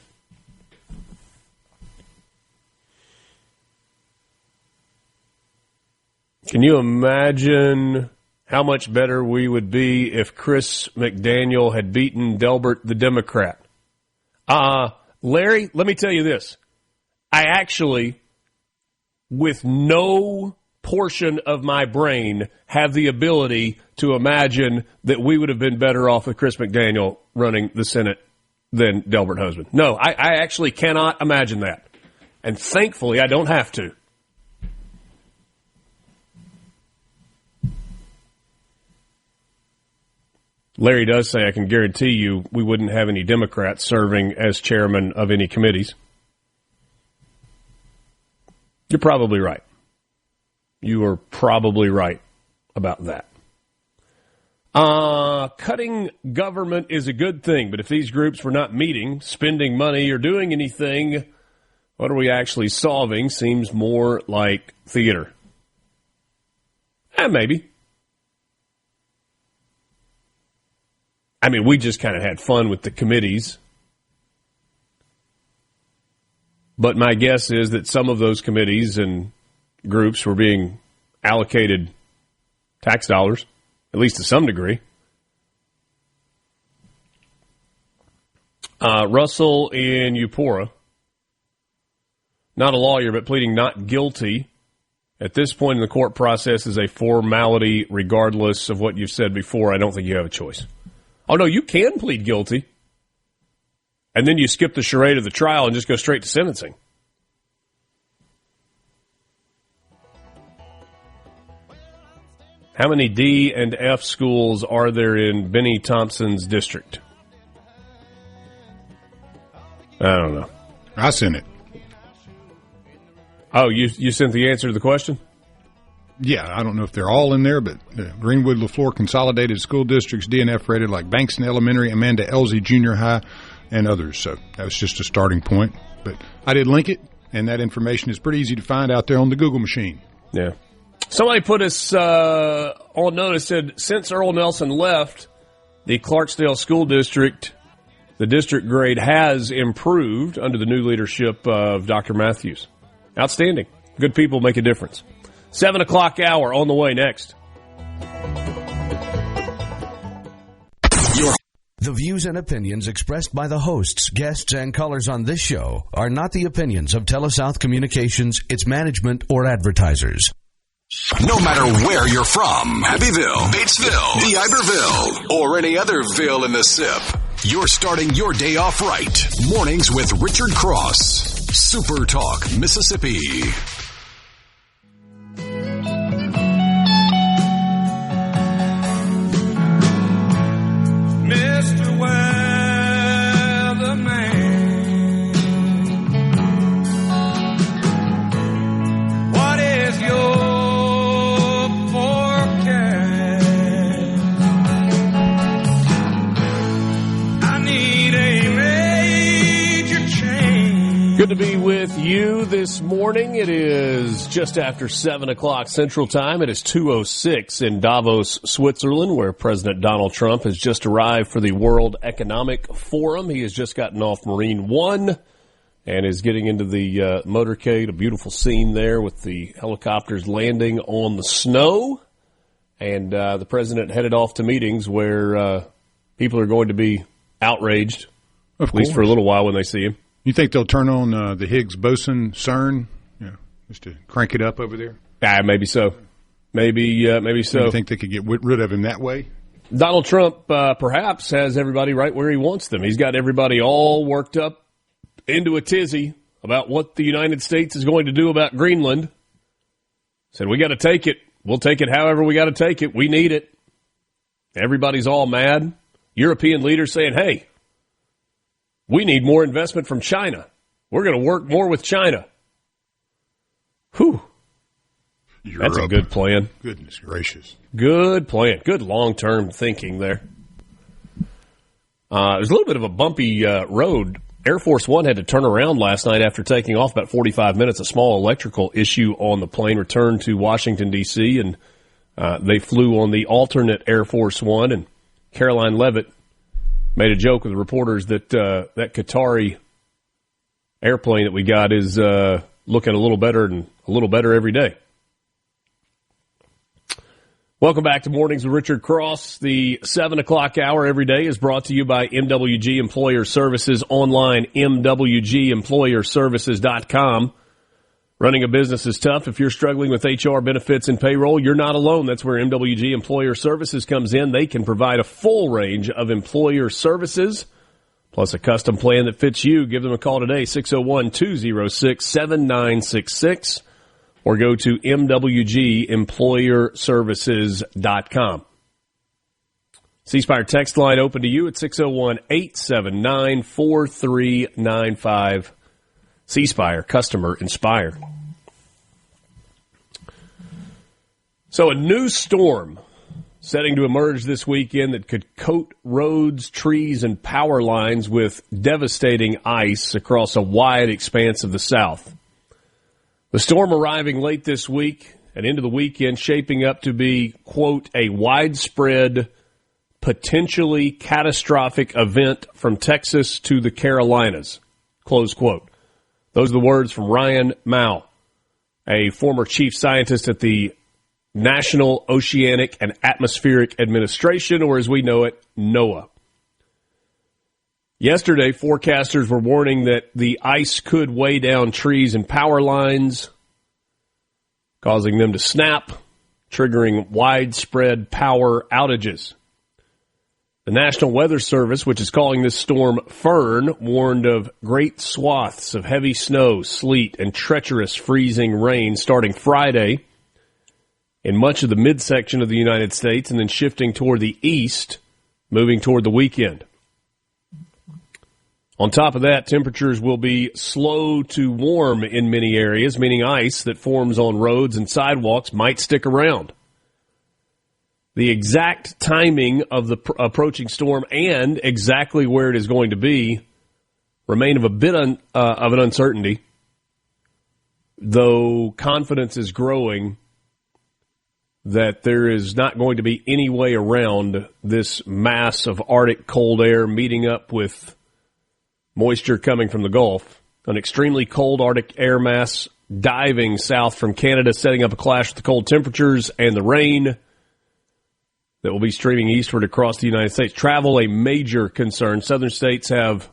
Can you imagine how much better we would be if Chris McDaniel had beaten Delbert the Democrat? Larry, let me tell you this. I actually, with no portion of my brain, have the ability to imagine that we would have been better off with Chris McDaniel running the Senate than Delbert Hosemann. No, I actually cannot imagine that. And thankfully, I don't have to. Larry does say, I can guarantee you we wouldn't have any Democrats serving as chairman of any committees. You're probably right. You are probably right about that. Cutting government is a good thing, but if these groups were not meeting, spending money, or doing anything, what are we actually solving? Seems more like theater. Maybe. I mean, we just kind of had fun with the committees. But my guess is that some of those committees and groups were being allocated tax dollars, at least to some degree. Russell in Eupora, not a lawyer, but pleading not guilty At this point in the court process is a formality regardless of what you've said before. I don't think you have a choice. Oh, no, you can plead guilty. And then you skip the charade of the trial and just go straight to sentencing. How many D and F schools are there in Benny Thompson's district? I don't know. I sent it. Oh, you sent the answer to the question? Yeah, I don't know if they're all in there, but Greenwood, LaFleur Consolidated School Districts, DNF rated like Bankston Elementary, Amanda Elsie Junior High, and others. So that was just a starting point. But I did link it, and that information is pretty easy to find out there on the Google machine. Yeah. Somebody put us on notice, said, since Earl Nelson left the Clarksdale School District, the district grade has improved under the new leadership of Dr. Matthews. Outstanding. Good people make a difference. 7 o'clock hour on the way next. The views and opinions expressed by the hosts, guests, and callers on this show are not the opinions of TeleSouth Communications, its management, or advertisers. No matter where you're from, Abbeville, Batesville, D'Iberville, or any other ville in the SIP, you're starting your day off right. Mornings with Richard Cross. Super Talk, Mississippi. Mr. Weatherman, what is your forecast? I need a major change. Good to be with you this morning. It is just after 7 o'clock Central Time. It is 2:06 in Davos, Switzerland, where President Donald Trump has just arrived for the World Economic Forum. He has just gotten off Marine One and is getting into the motorcade. A beautiful scene there with the helicopters landing on the snow. And the president headed off to meetings where people are going to be outraged, at least for a little while when they see him. You think they'll turn on the Higgs boson CERN, just to crank it up over there? Maybe so. Maybe so. You think they could get rid of him that way? Donald Trump perhaps has everybody right where he wants them. He's got everybody all worked up into a tizzy about what the United States is going to do about Greenland. Said, we got to take it. We'll take it however we got to take it. We need it. Everybody's all mad. European leaders saying, hey, we need more investment from China. We're going to work more with China. Whew. That's a good plan. Goodness gracious. Good plan. Good long-term thinking there. There's a little bit of a bumpy road. Air Force One had to turn around last night after taking off about 45 minutes. A small electrical issue on the plane returned to Washington, D.C., and they flew on the alternate Air Force One, and Caroline Leavitt made a joke with reporters that that Qatari airplane that we got is looking a little better and a little better every day. Welcome back to Mornings with Richard Cross. The 7 o'clock hour every day is brought to you by MWG Employer Services online, MWGEmployerservices.com. Running a business is tough. If you're struggling with HR, benefits, and payroll, you're not alone. That's where MWG Employer Services comes in. They can provide a full range of employer services, plus a custom plan that fits you. Give them a call today, 601-206-7966, or go to MWGEmployerservices.com. C-Spire text line open to you at 601-879-4395. C-Spire, customer inspired. So a new storm setting to emerge this weekend that could coat roads, trees, and power lines with devastating ice across a wide expanse of the South. The storm arriving late this week and into the weekend, shaping up to be, quote, a widespread, potentially catastrophic event from Texas to the Carolinas, close quote. Those are the words from Ryan Mao, a former chief scientist at the National Oceanic and Atmospheric Administration, or as we know it, NOAA. Yesterday, forecasters were warning that the ice could weigh down trees and power lines, causing them to snap, triggering widespread power outages. The National Weather Service, which is calling this storm Fern, warned of great swaths of heavy snow, sleet, and treacherous freezing rain starting Friday in much of the midsection of the United States and then shifting toward the east, moving toward the weekend. On top of that, temperatures will be slow to warm in many areas, meaning ice that forms on roads and sidewalks might stick around. The exact timing of the approaching storm and exactly where it is going to be remain of a bit of an uncertainty, though confidence is growing that there is not going to be any way around this mass of Arctic cold air meeting up with moisture coming from the Gulf. An extremely cold Arctic air mass diving south from Canada, setting up a clash with the cold temperatures and the rain that will be streaming eastward across the United States. Travel, a major concern. Southern states have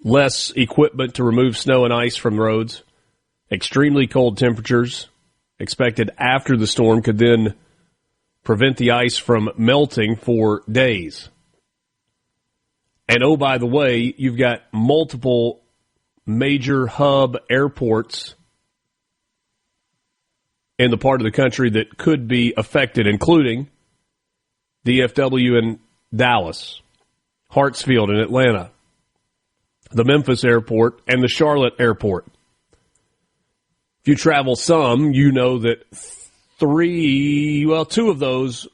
less equipment to remove snow and ice from roads. Extremely cold temperatures expected after the storm could then prevent the ice from melting for days. And oh, by the way, you've got multiple major hub airports in the part of the country that could be affected, including DFW in Dallas, Hartsfield in Atlanta, the Memphis airport, and the Charlotte airport. If you travel some, you know that two of those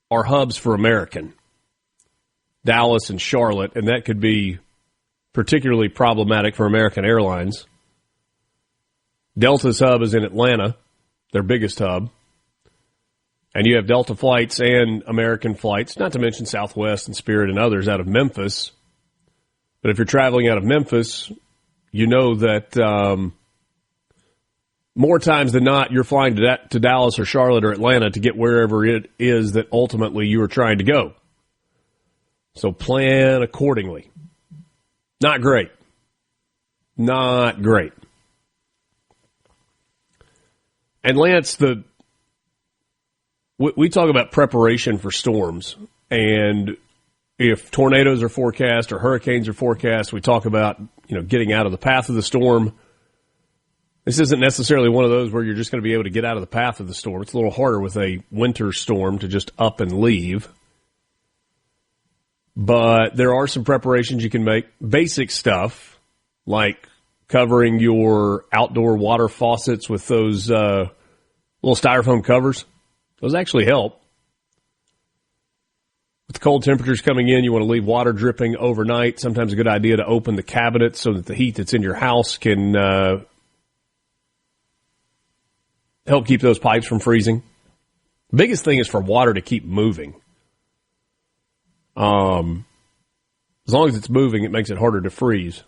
are hubs for American, Dallas and Charlotte, and that could be particularly problematic for American Airlines. Delta's hub is in Atlanta, their biggest hub. And you have Delta flights and American flights, not to mention Southwest and Spirit and others out of Memphis. But if you're traveling out of Memphis, you know that more times than not, you're flying to Dallas or Charlotte or Atlanta to get wherever it is that ultimately you are trying to go. So plan accordingly. Not great. Not great. And Lance, we talk about preparation for storms, and if tornadoes are forecast or hurricanes are forecast, we talk about, getting out of the path of the storm. This isn't necessarily one of those where you're just going to be able to get out of the path of the storm. It's a little harder with a winter storm to just up and leave. But there are some preparations you can make. Basic stuff like covering your outdoor water faucets with those little styrofoam covers. Those actually help. With the cold temperatures coming in, you want to leave water dripping overnight. Sometimes a good idea to open the cabinet so that the heat that's in your house can help keep those pipes from freezing. The biggest thing is for water to keep moving. As long as it's moving, it makes it harder to freeze.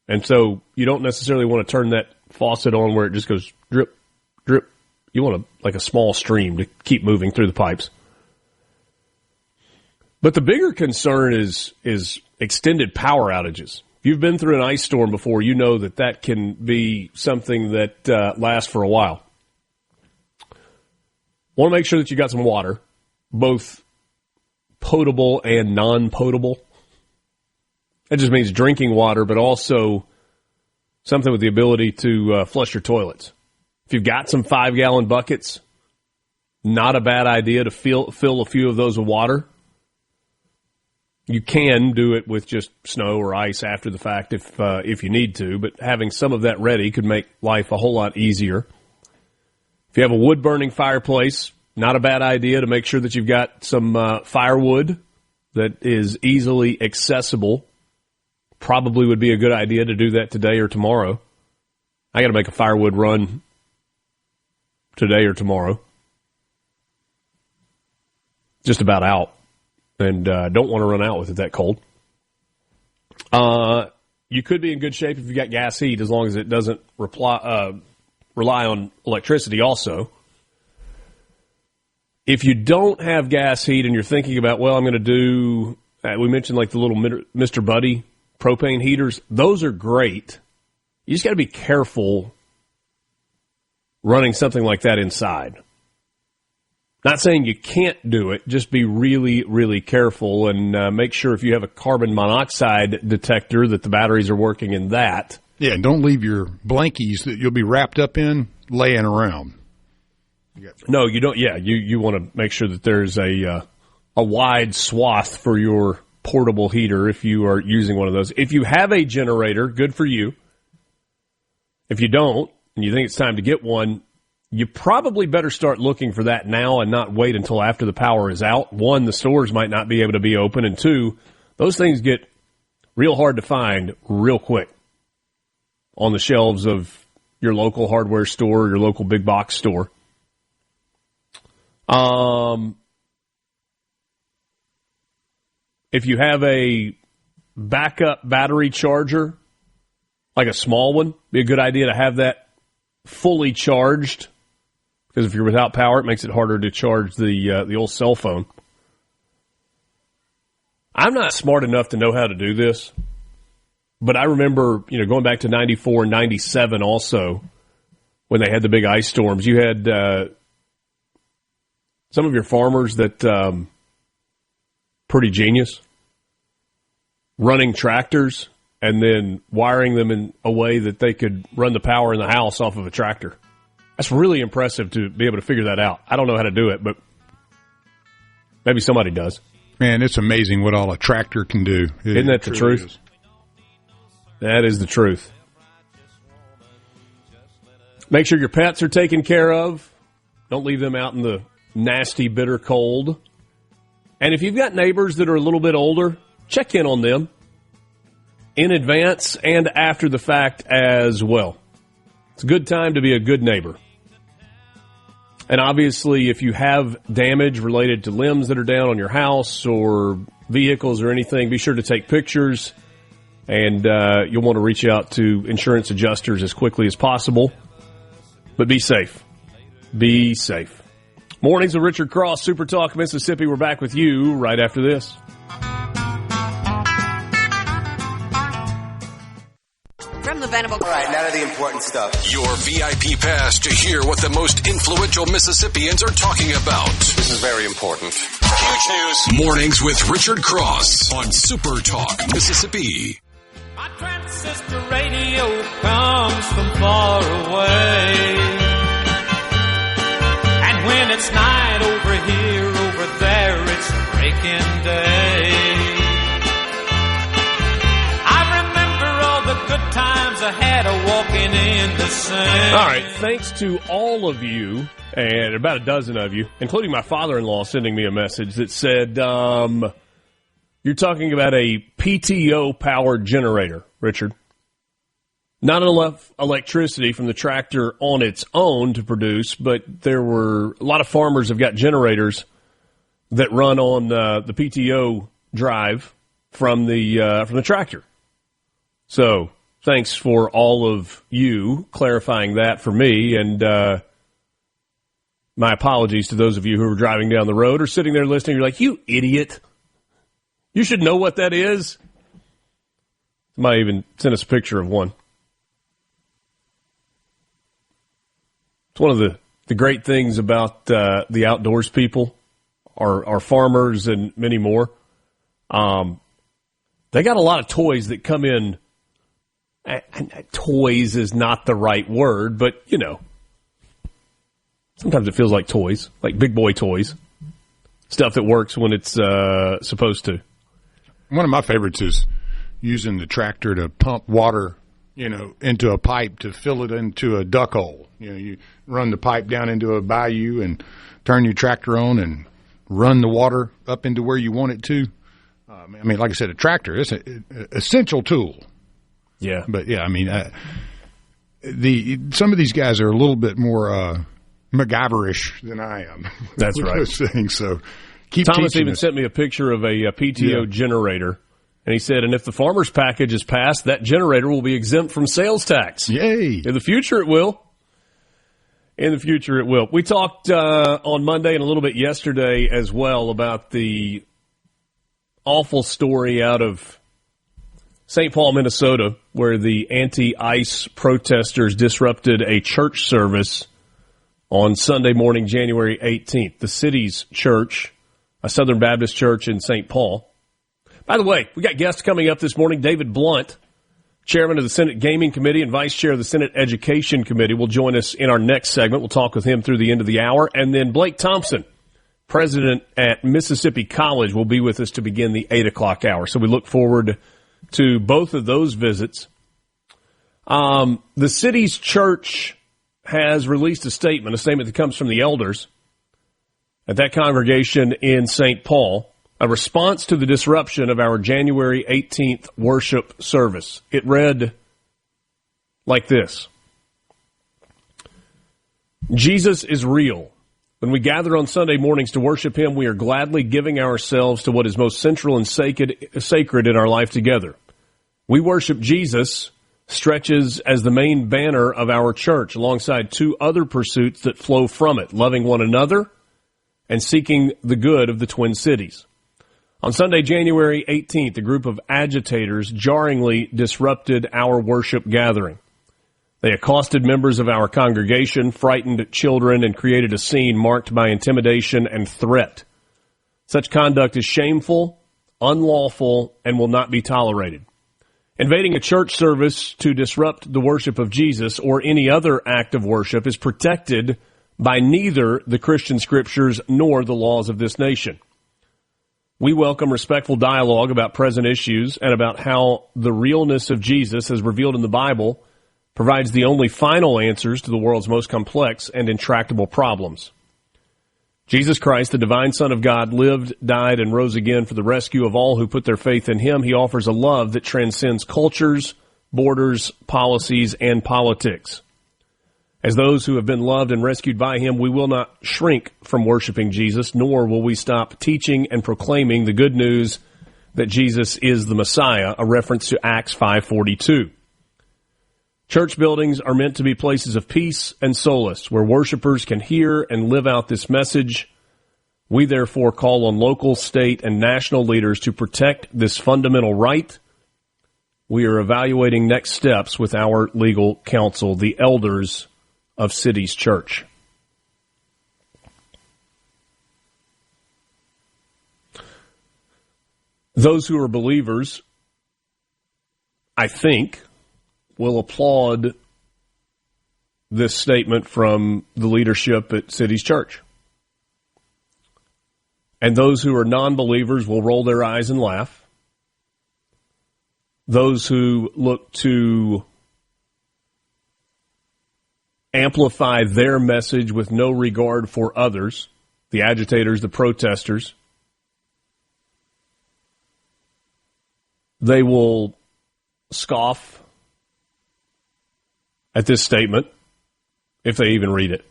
And so you don't necessarily want to turn that faucet on where it just goes drip, drip. You want like a small stream to keep moving through the pipes. But the bigger concern is extended power outages. If you've been through an ice storm before, you know that can be something that lasts for a while. Want to make sure that you got some water, both potable and non-potable. That just means drinking water, but also something with the ability to flush your toilets. If you've got some 5-gallon buckets, not a bad idea to fill a few of those with water. You can do it with just snow or ice after the fact if you need to, but having some of that ready could make life a whole lot easier. If you have a wood-burning fireplace, not a bad idea to make sure that you've got some firewood that is easily accessible. Probably would be a good idea to do that today or tomorrow. I got to make a firewood run today or tomorrow. Just about out. And don't want to run out with it that cold. You could be in good shape if you got gas heat, as long as it doesn't rely on electricity also. If you don't have gas heat and you're thinking about, well, I'm going to do, we mentioned like the little Mr. Buddy propane heaters. Those are great. You just got to be careful running something like that inside. Not saying you can't do it, just be really, really careful and make sure if you have a carbon monoxide detector that the batteries are working in that. Yeah, and don't leave your blankies that you'll be wrapped up in laying around. No, you don't. Yeah, you want to make sure that there's a wide swath for your portable heater if you are using one of those. If you have a generator, good for you. If you don't, and you think it's time to get one, you probably better start looking for that now and not wait until after the power is out. One, the stores might not be able to be open, and two, those things get real hard to find real quick on the shelves of your local hardware store, your local big box store. If you have a backup battery charger, like a small one, be a good idea to have that fully charged, because if you're without power, it makes it harder to charge the old cell phone. I'm not smart enough to know how to do this, but I remember, going back to 94 and 97 also, when they had the big ice storms, you had some of your farmers that pretty genius, running tractors and then wiring them in a way that they could run the power in the house off of a tractor. That's really impressive to be able to figure that out. I don't know how to do it, but maybe somebody does. Man, it's amazing what all a tractor can do. Isn't that the truth? That is the truth. Make sure your pets are taken care of. Don't leave them out in the nasty, bitter cold. And if you've got neighbors that are a little bit older, check in on them in advance and after the fact as well. It's a good time to be a good neighbor. And obviously, if you have damage related to limbs that are down on your house or vehicles or anything, be sure to take pictures. And you'll want to reach out to insurance adjusters as quickly as possible. But be safe. Be safe. Mornings with Richard Cross, SuperTalk Mississippi. We're back with you right after this. From the Venable. All right, now to the important stuff. Your VIP pass to hear what the most influential Mississippians are talking about. This is very important. Huge news. Mornings with Richard Cross on SuperTalk Mississippi. My transistor radio comes from far away. And when it's night over here, over there, it's breaking day. I remember all the good times I had walking in the sun. All right, thanks to all of you, and about a dozen of you, including my father-in-law sending me a message that said, you're talking about a PTO-powered generator, Richard. Not enough electricity from the tractor on its own to produce, but there were a lot of farmers have got generators that run on the PTO drive from the tractor. So thanks for all of you clarifying that for me, and my apologies to those of you who are driving down the road or sitting there listening. You're like, you idiot. You should know what that is. Somebody even sent us a picture of one. It's one of the great things about the outdoors people, our farmers and many more. They got a lot of toys that come in. Toys is not the right word, but, sometimes it feels like toys, like big boy toys. Stuff that works when it's supposed to. One of my favorites is using the tractor to pump water, into a pipe to fill it into a duck hole. You run the pipe down into a bayou and turn your tractor on and run the water up into where you want it to. Like I said, a tractor is an essential tool. Yeah. But, some of these guys are a little bit more MacGyverish than I am. That's right. So keep Thomas teaching even us. sent me a picture of a PTO generator, and he said, and if the farmer's package is passed, that generator will be exempt from sales tax. Yay. In the future, it will. In the future, it will. We talked on Monday and a little bit yesterday as well about the awful story out of St. Paul, Minnesota, where the anti-ICE protesters disrupted a church service on Sunday morning, January 18th. The city's church, a Southern Baptist church in St. Paul. By the way, we got guests coming up this morning. David Blount, chairman of the Senate Gaming Committee and vice chair of the Senate Education Committee, will join us in our next segment. We'll talk with him through the end of the hour. And then Blake Thompson, president at Mississippi College, will be with us to begin the 8 o'clock hour. So we look forward to both of those visits. The city's church has released a statement that comes from the elders at that congregation in St. Paul, a response to the disruption of our January 18th worship service. It read like this: Jesus is real. When we gather on Sunday mornings to worship him, we are gladly giving ourselves to what is most central and sacred in our life together. We worship Jesus stretches as the main banner of our church, alongside two other pursuits that flow from it: loving one another and seeking the good of the Twin Cities. On Sunday, January 18th, a group of agitators jarringly disrupted our worship gathering. They accosted members of our congregation, frightened children, and created a scene marked by intimidation and threat. Such conduct is shameful, unlawful, and will not be tolerated. Invading a church service to disrupt the worship of Jesus or any other act of worship is protected by neither the Christian scriptures nor the laws of this nation. We welcome respectful dialogue about present issues and about how the realness of Jesus, as revealed in the Bible, provides the only final answers to the world's most complex and intractable problems. Jesus Christ, the divine Son of God, lived, died, and rose again for the rescue of all who put their faith in him. He offers a love that transcends cultures, borders, policies, and politics. As those who have been loved and rescued by him, we will not shrink from worshiping Jesus, nor will we stop teaching and proclaiming the good news that Jesus is the Messiah, a reference to Acts 5:42. Church buildings are meant to be places of peace and solace, where worshipers can hear and live out this message. We therefore call on local, state, and national leaders to protect this fundamental right. We are evaluating next steps with our legal counsel, the elders of City's Church. Those who are believers, I think, will applaud this statement from the leadership at City's Church. And those who are non-believers will roll their eyes and laugh. Those who look to amplify their message with no regard for others, the agitators, the protesters, they will scoff at this statement, if they even read it.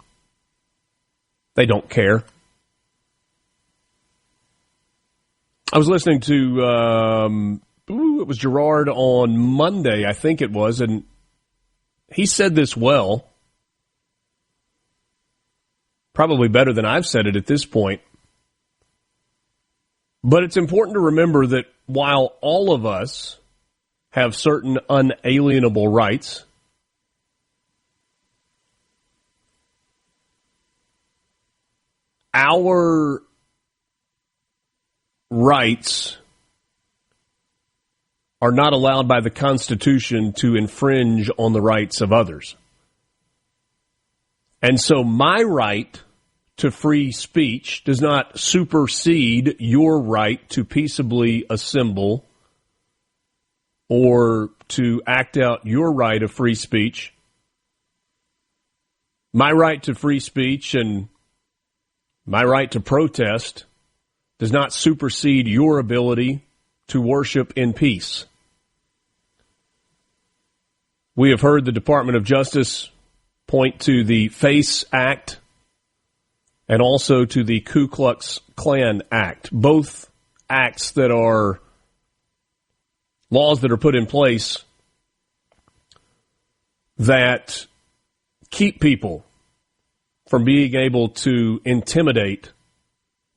They don't care. I was listening to, it was Gerard on Monday, I think it was, and he said this well, probably better than I've said it at this point. But it's important to remember that while all of us have certain unalienable rights, our rights are not allowed by the Constitution to infringe on the rights of others. And so my right to free speech does not supersede your right to peaceably assemble or to act out your right of free speech. My right to free speech and my right to protest does not supersede your ability to worship in peace. We have heard the Department of Justice point to the FACE Act and also to the Ku Klux Klan Act, both acts that are laws that are put in place that keep people from being able to intimidate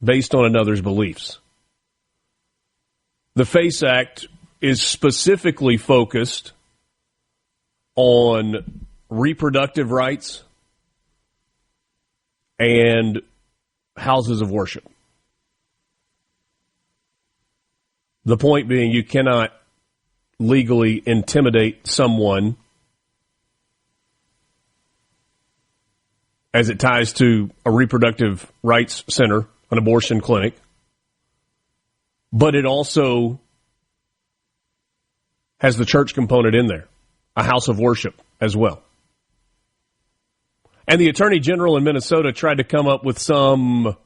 based on another's beliefs. The FACE Act is specifically focused on reproductive rights, and houses of worship. The point being, you cannot legally intimidate someone as it ties to a reproductive rights center, an abortion clinic, but it also has the church component in there, a house of worship as well. And the Attorney General in Minnesota tried to come up with some,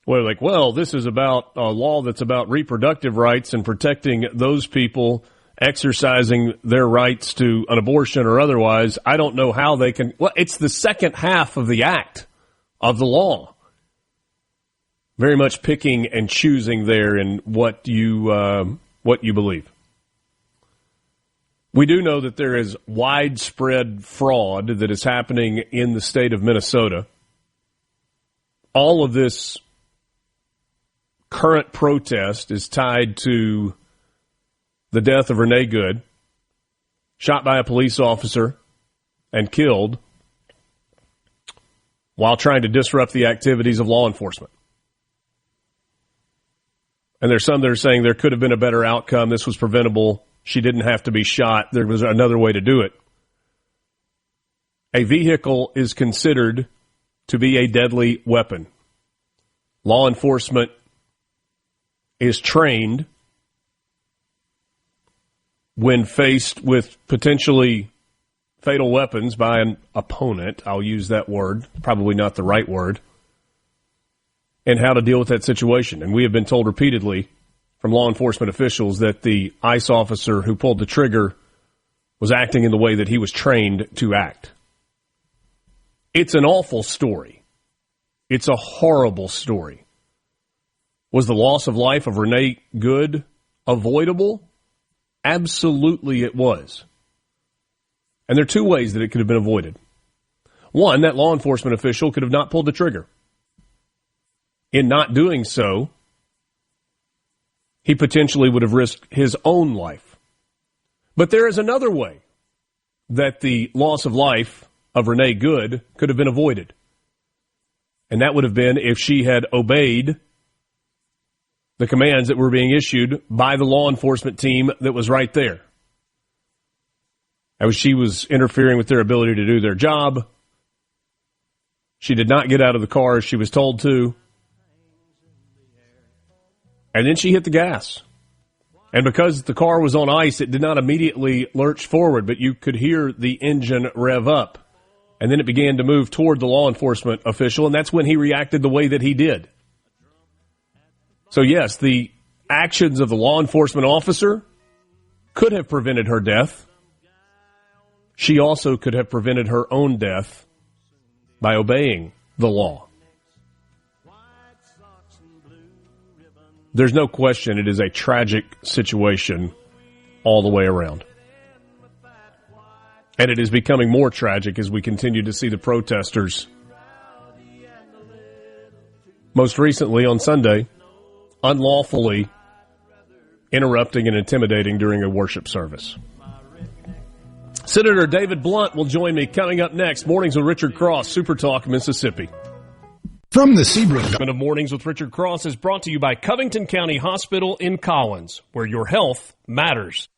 this is about a law that's about reproductive rights and protecting those people exercising their rights to an abortion or otherwise. I don't know how they can. Well, it's the second half of the act of the law. Very much picking and choosing there in what you believe. We do know that there is widespread fraud that is happening in the state of Minnesota. All of this current protest is tied to the death of Renee Good, shot by a police officer and killed while trying to disrupt the activities of law enforcement. And there's some that are saying there could have been a better outcome. This was preventable. She didn't have to be shot. There was another way to do it. A vehicle is considered to be a deadly weapon. Law enforcement is trained when faced with potentially fatal weapons by an opponent. I'll use that word, probably not the right word, and how to deal with that situation. And we have been told repeatedly from law enforcement officials that the ICE officer who pulled the trigger was acting in the way that he was trained to act. It's an awful story. It's a horrible story. Was the loss of life of Renee Good avoidable? Absolutely it was. And there are two ways that it could have been avoided. One, that law enforcement official could have not pulled the trigger. In not doing so, he potentially would have risked his own life. But there is another way that the loss of life of Renee Good could have been avoided. And that would have been if she had obeyed the commands that were being issued by the law enforcement team that was right there. As she was interfering with their ability to do their job. She did not get out of the car as she was told to. And then she hit the gas. And because the car was on ice, it did not immediately lurch forward, but you could hear the engine rev up. And then it began to move toward the law enforcement official, and that's when he reacted the way that he did. So yes, the actions of the law enforcement officer could have prevented her death. She also could have prevented her own death by obeying the law. There's no question it is a tragic situation all the way around. And it is becoming more tragic as we continue to see the protesters. Most recently on Sunday, unlawfully interrupting and intimidating during a worship service. Senator David Blount will join me coming up next. Mornings with Richard Cross, SuperTalk, Mississippi. From the Seabrook. Of Mornings with Richard Cross is brought to you by Covington County Hospital in Collins, where your health matters.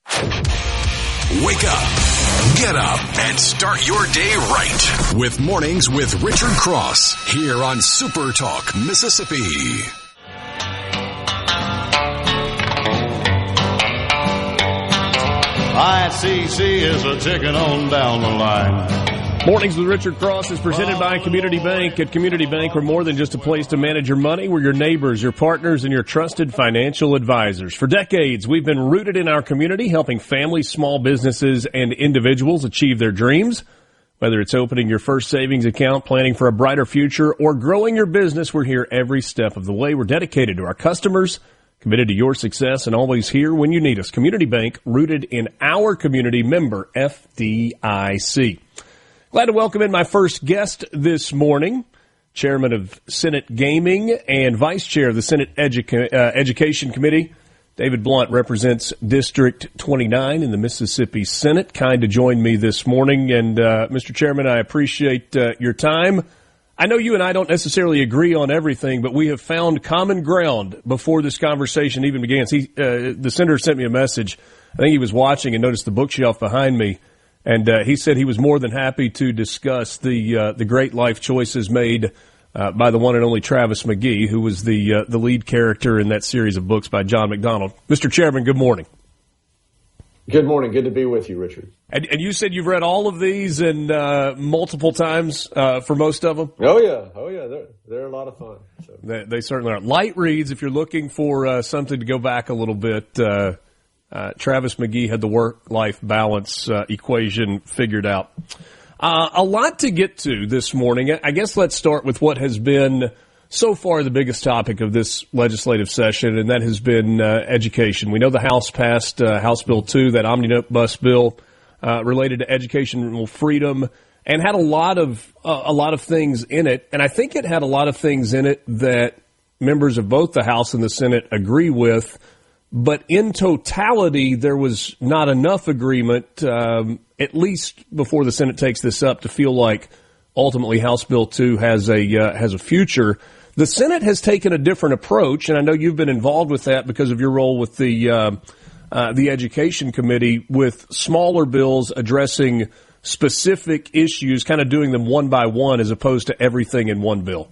Wake up, get up, and start your day right with Mornings with Richard Cross here on SuperTalk, Mississippi. ICC is a ticking on down the line. Mornings with Richard Cross is presented by Community Bank. At Community Bank, we're more than just a place to manage your money. We're your neighbors, your partners, and your trusted financial advisors. For decades, we've been rooted in our community, helping families, small businesses, and individuals achieve their dreams. Whether it's opening your first savings account, planning for a brighter future, or growing your business, we're here every step of the way. We're dedicated to our customers, committed to your success, and always here when you need us. Community Bank, rooted in our community, member FDIC. Glad to welcome in my first guest this morning, Chairman of Senate Gaming and Vice Chair of the Senate Education Committee. David Blount represents District 29 in the Mississippi Senate. Kind to join me this morning. And, Mr. Chairman, I appreciate your time. I know you and I don't necessarily agree on everything, but we have found common ground before this conversation even begins. The senator sent me a message. I think he was watching and noticed the bookshelf behind me, and he said he was more than happy to discuss the great life choices made by the one and only Travis McGee, who was the lead character in that series of books by John McDonald. Mr. Chairman, good morning. Good morning. Good to be with you, Richard. And you said you've read all of these and multiple times for most of them? Oh, yeah. They're a lot of fun. So. They certainly are. Light reads, if you're looking for something to go back a little bit, Travis McGee had the work-life balance equation figured out. A lot to get to this morning. I guess let's start with what has been so far the biggest topic of this legislative session, and that has been education. We know the House passed House Bill 2, that omnibus bill related to educational freedom, and had a lot of things in it. And I think it had a lot of things in it that members of both the House and the Senate agree with. But in totality, there was not enough agreement, at least before the Senate takes this up, to feel like ultimately House Bill 2 has a future. The Senate has taken a different approach, and I know you've been involved with that because of your role with the Education Committee, with smaller bills addressing specific issues, kind of doing them one by one as opposed to everything in one bill.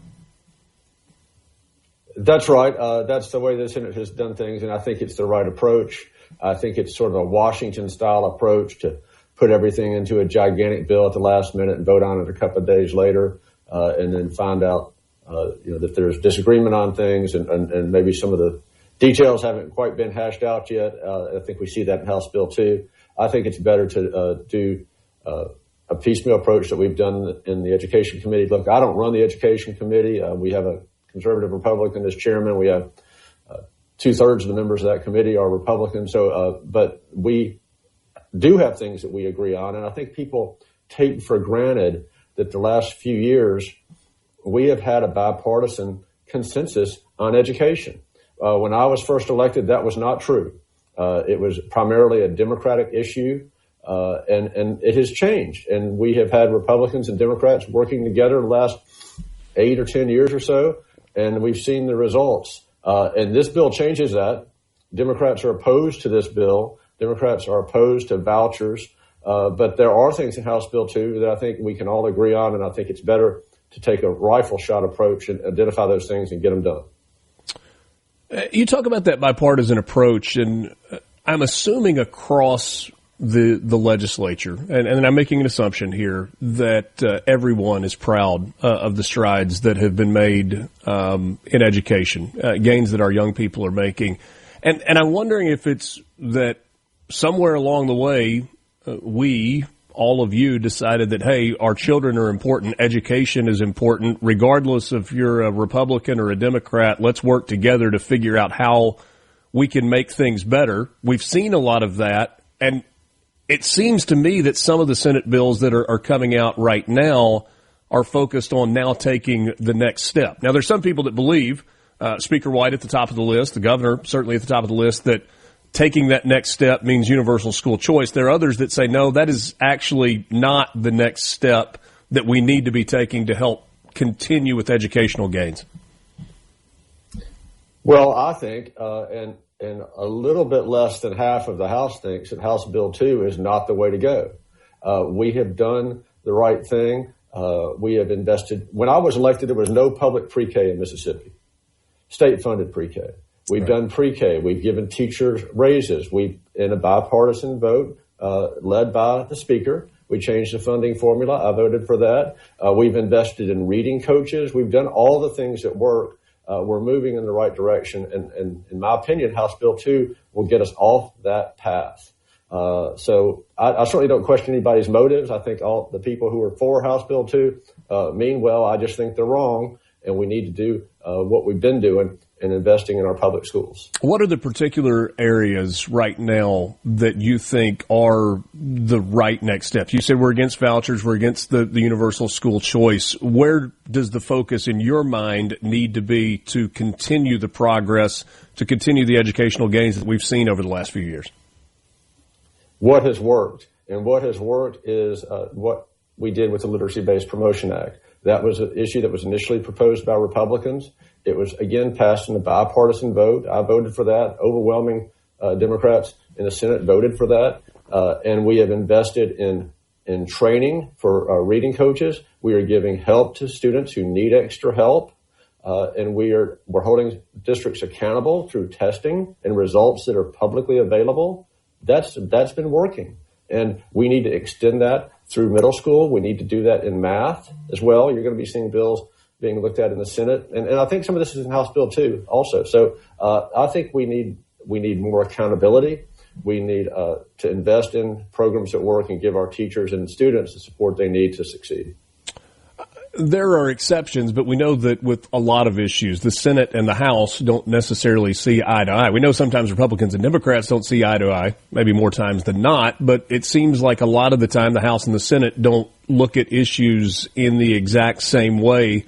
That's right. That's the way the Senate has done things, and I think it's the right approach. I think it's sort of a Washington-style approach to put everything into a gigantic bill at the last minute and vote on it a couple of days later, and then find out that there's disagreement on things, and maybe some of the details haven't quite been hashed out yet. I think we see that in House Bill 2. I think it's better to do a piecemeal approach that we've done in the Education Committee. Look, I don't run the Education Committee. We have a conservative Republican as chairman. We have 2/3 of the members of that committee are Republicans. So, but we do have things that we agree on, and I think people take for granted that the last few years we have had a bipartisan consensus on education. When I was first elected, that was not true. It was primarily a Democratic issue, and it has changed. And we have had Republicans and Democrats working together the last 8 or 10 years or so, and we've seen the results. And this bill changes that. Democrats are opposed to this bill. Democrats are opposed to vouchers. But there are things in House Bill 2 that I think we can all agree on, and I think it's better to take a rifle shot approach and identify those things and get them done. You talk about that bipartisan approach, and I'm assuming across the legislature, and I'm making an assumption here, that everyone is proud of the strides that have been made in education, gains that our young people are making. And I'm wondering if it's that somewhere along the way, all of you decided that, hey, our children are important, education is important, regardless if you're a Republican or a Democrat, let's work together to figure out how we can make things better. We've seen a lot of that, and it seems to me that some of the Senate bills that are coming out right now are focused on now taking the next step. Now, there's some people that believe, Speaker White at the top of the list, the governor certainly at the top of the list, that taking that next step means universal school choice. There are others that say, no, that is actually not the next step that we need to be taking to help continue with educational gains. Well, I think, and a little bit less than half of the House thinks that House Bill 2 is not the way to go. We have done the right thing. We have invested. When I was elected, there was no public pre-K in Mississippi, state-funded pre-K. We've done pre-K. We've given teachers raises. In a bipartisan vote led by the Speaker, we changed the funding formula. I voted for that. We've invested in reading coaches. We've done all the things that work. We're moving in the right direction. And in my opinion, House Bill 2 will get us off that path. So I certainly don't question anybody's motives. I think all the people who are for House Bill 2 mean well. I just think they're wrong, and we need to do what we've been doing and investing in our public schools. What are the particular areas right now that you think are the right next steps? You said we're against vouchers, we're against the universal school choice. Where does the focus in your mind need to be to continue the progress, to continue the educational gains that we've seen over the last few years? What has worked? And what has worked is what we did with the Literacy-Based Promotion Act. That was an issue that was initially proposed by Republicans. It was, again, passed in a bipartisan vote. I voted for that. Overwhelming Democrats in the Senate voted for that. And we have invested in training for reading coaches. We are giving help to students who need extra help. And we're holding districts accountable through testing and results that are publicly available. That's been working. And we need to extend that through middle school. We need to do that in math as well. You're going to be seeing bills being looked at in the Senate. And I think some of this is in House Bill too also. So I think we need more accountability. We need to invest in programs that work and give our teachers and students the support they need to succeed. There are exceptions, but we know that with a lot of issues, the Senate and the House don't necessarily see eye to eye. We know sometimes Republicans and Democrats don't see eye to eye, maybe more times than not, but it seems like a lot of the time the House and the Senate don't look at issues in the exact same way.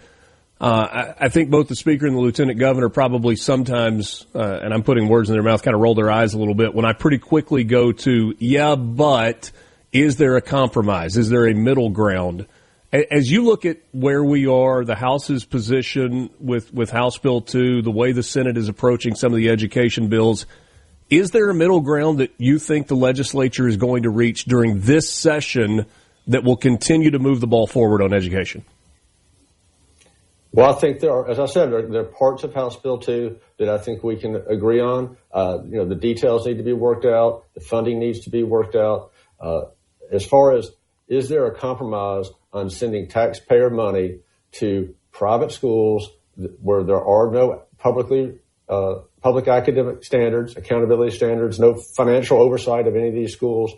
I think both the Speaker and the Lieutenant Governor probably sometimes, and I'm putting words in their mouth, kind of roll their eyes a little bit when I pretty quickly go to, yeah, but is there a compromise? Is there a middle ground? As you look at where we are, the House's position with House Bill 2, the way the Senate is approaching some of the education bills, is there a middle ground that you think the legislature is going to reach during this session that will continue to move the ball forward on education? Well, I think there are, as I said, there are parts of House Bill 2 that I think we can agree on. The details need to be worked out. The funding needs to be worked out. As far as, is there a compromise on sending taxpayer money to private schools where there are no public academic standards, accountability standards, no financial oversight of any of these schools?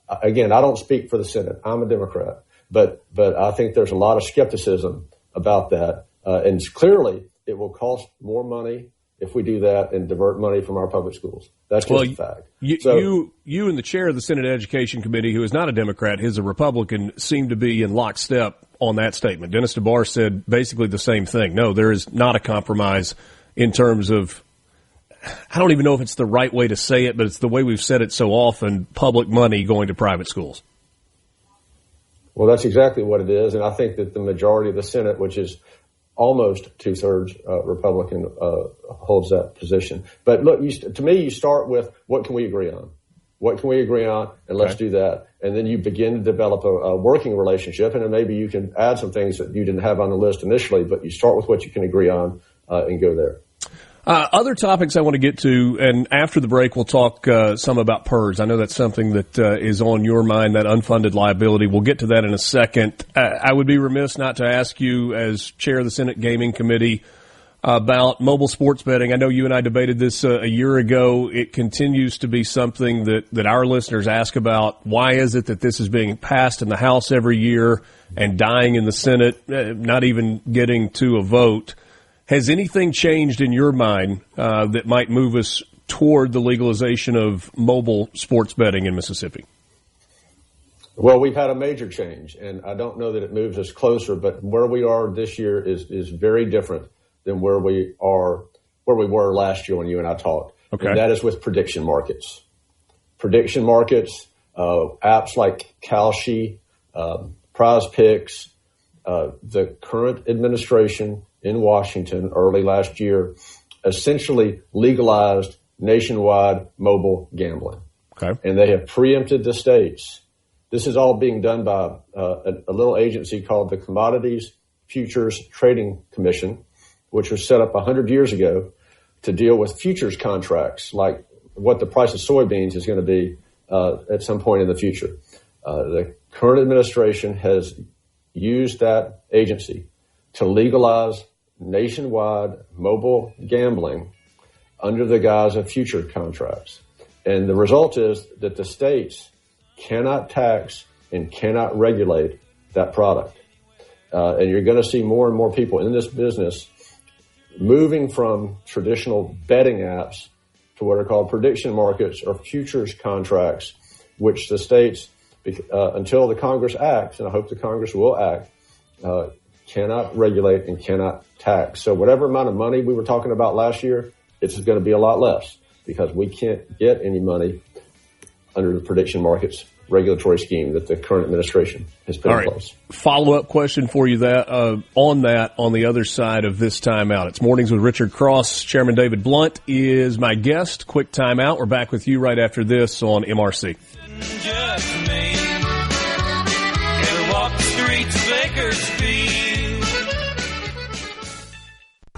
Again, I don't speak for the Senate. I'm a Democrat, but I think there's a lot of skepticism about that. And clearly it will cost more money if we do that and divert money from our public schools. That's just a fact. You and the chair of the Senate Education Committee, who is not a Democrat, he's a Republican, seem to be in lockstep on that statement. Dennis DeBar said basically the same thing. No, there is not a compromise in terms of, I don't even know if it's the right way to say it, but it's the way we've said it so often, public money going to private schools. Well, that's exactly what it is. And I think that the majority of the Senate, which is almost 2/3 Republican, holds that position. But look, to me, you start with what can we agree on? What can we agree on? And let's do that. And then you begin to develop a working relationship. And then maybe you can add some things that you didn't have on the list initially, but you start with what you can agree on and go there. Other topics I want to get to, and after the break, we'll talk some about PERS. I know that's something that is on your mind, that unfunded liability. We'll get to that in a second. I would be remiss not to ask you, as chair of the Senate Gaming Committee, about mobile sports betting. I know you and I debated this a year ago. It continues to be something that our listeners ask about. Why is it that this is being passed in the House every year and dying in the Senate, not even getting to a vote? Has anything changed in your mind that might move us toward the legalization of mobile sports betting in Mississippi? Well, we've had a major change, and I don't know that it moves us closer, but where we are this year is very different than where we were last year when you and I talked. Okay. And that is with prediction markets. Prediction markets, apps like Kalshi, Prize Picks, the current administration in Washington early last year essentially legalized nationwide mobile gambling. Okay. And they have preempted the states. This is all being done by a little agency called the Commodities Futures Trading Commission, which was set up 100 years ago to deal with futures contracts, like what the price of soybeans is going to be at some point in the future. The current administration has used that agency to legalize nationwide mobile gambling under the guise of future contracts. And the result is that the states cannot tax and cannot regulate that product. And you're going to see more and more people in this business moving from traditional betting apps to what are called prediction markets or futures contracts, which the states, until the Congress acts, and I hope the Congress will act, cannot regulate and cannot tax. So whatever amount of money we were talking about last year, it's going to be a lot less because we can't get any money under the prediction markets regulatory scheme that the current administration has put in place. Follow-up question for you on the other side of this timeout. It's Mornings with Richard Cross. Chairman David Blount is my guest. Quick timeout. We're back with you right after this on MRC. Just me. Ever walk the streets of Bakersfield?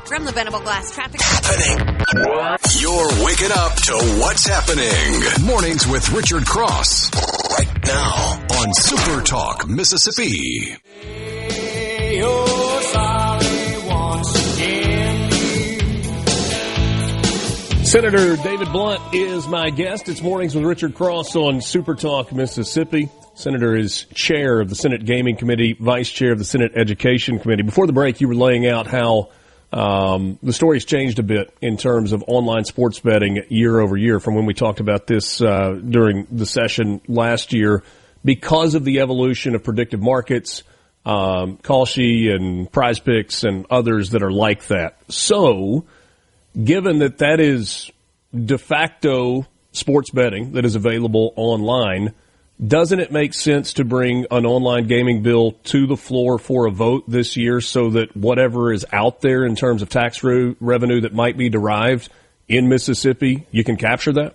From the Venable Glass Traffic. You're waking up to what's happening. Mornings with Richard Cross. Right now on SuperTalk, Mississippi. Hey, oh, sorry once again. Senator David Blount is my guest. It's Mornings with Richard Cross on SuperTalk, Mississippi. Senator is chair of the Senate Gaming Committee, vice chair of the Senate Education Committee. Before the break, you were laying out how the story's changed a bit in terms of online sports betting year over year from when we talked about this during the session last year because of the evolution of predictive markets, Kalshi and Prize Picks and others that are like that. So, given that that is de facto sports betting that is available online, doesn't it make sense to bring an online gaming bill to the floor for a vote this year so that whatever is out there in terms of tax revenue that might be derived in Mississippi, you can capture that?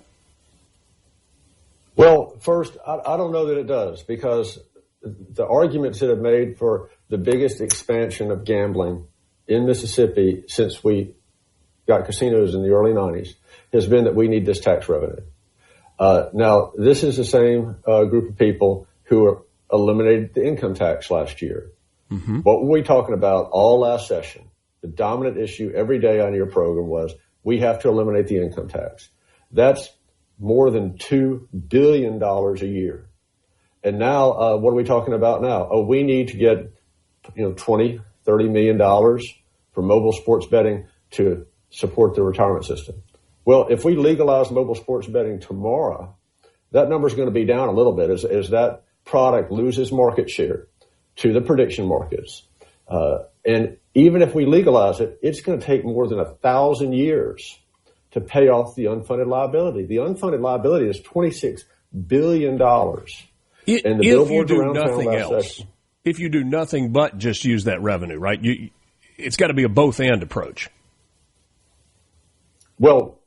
Well, first, I don't know that it does, because the arguments that have made for the biggest expansion of gambling in Mississippi since we got casinos in the early 90s has been that we need this tax revenue. Now, this is the same group of people who eliminated the income tax last year. Mm-hmm. What were we talking about all last session? The dominant issue every day on your program was we have to eliminate the income tax. That's more than $2 billion a year. And now, what are we talking about now? Oh, we need to get, $20, $30 million for mobile sports betting to support the retirement system. Well, if we legalize mobile sports betting tomorrow, that number is going to be down a little bit as that product loses market share to the prediction markets. And even if we legalize it, it's going to take more than 1,000 years to pay off the unfunded liability. The unfunded liability is $26 billion. And the billboards around town last session. If you do nothing but just use that revenue, right? It's got to be a both-and approach. Well,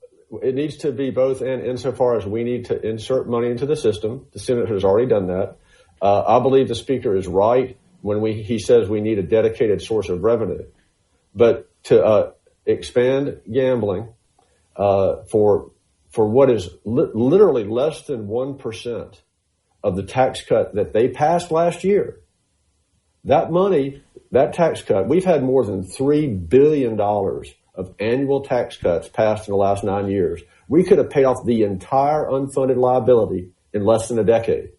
it needs to be both and insofar as we need to insert money into the system. The Senate has already done that. I believe the Speaker is right when he says we need a dedicated source of revenue. But to expand gambling for what is literally less than 1% of the tax cut that they passed last year, that money, that tax cut, we've had more than $3 billion of annual tax cuts passed in the last 9 years. We could have paid off the entire unfunded liability in less than a decade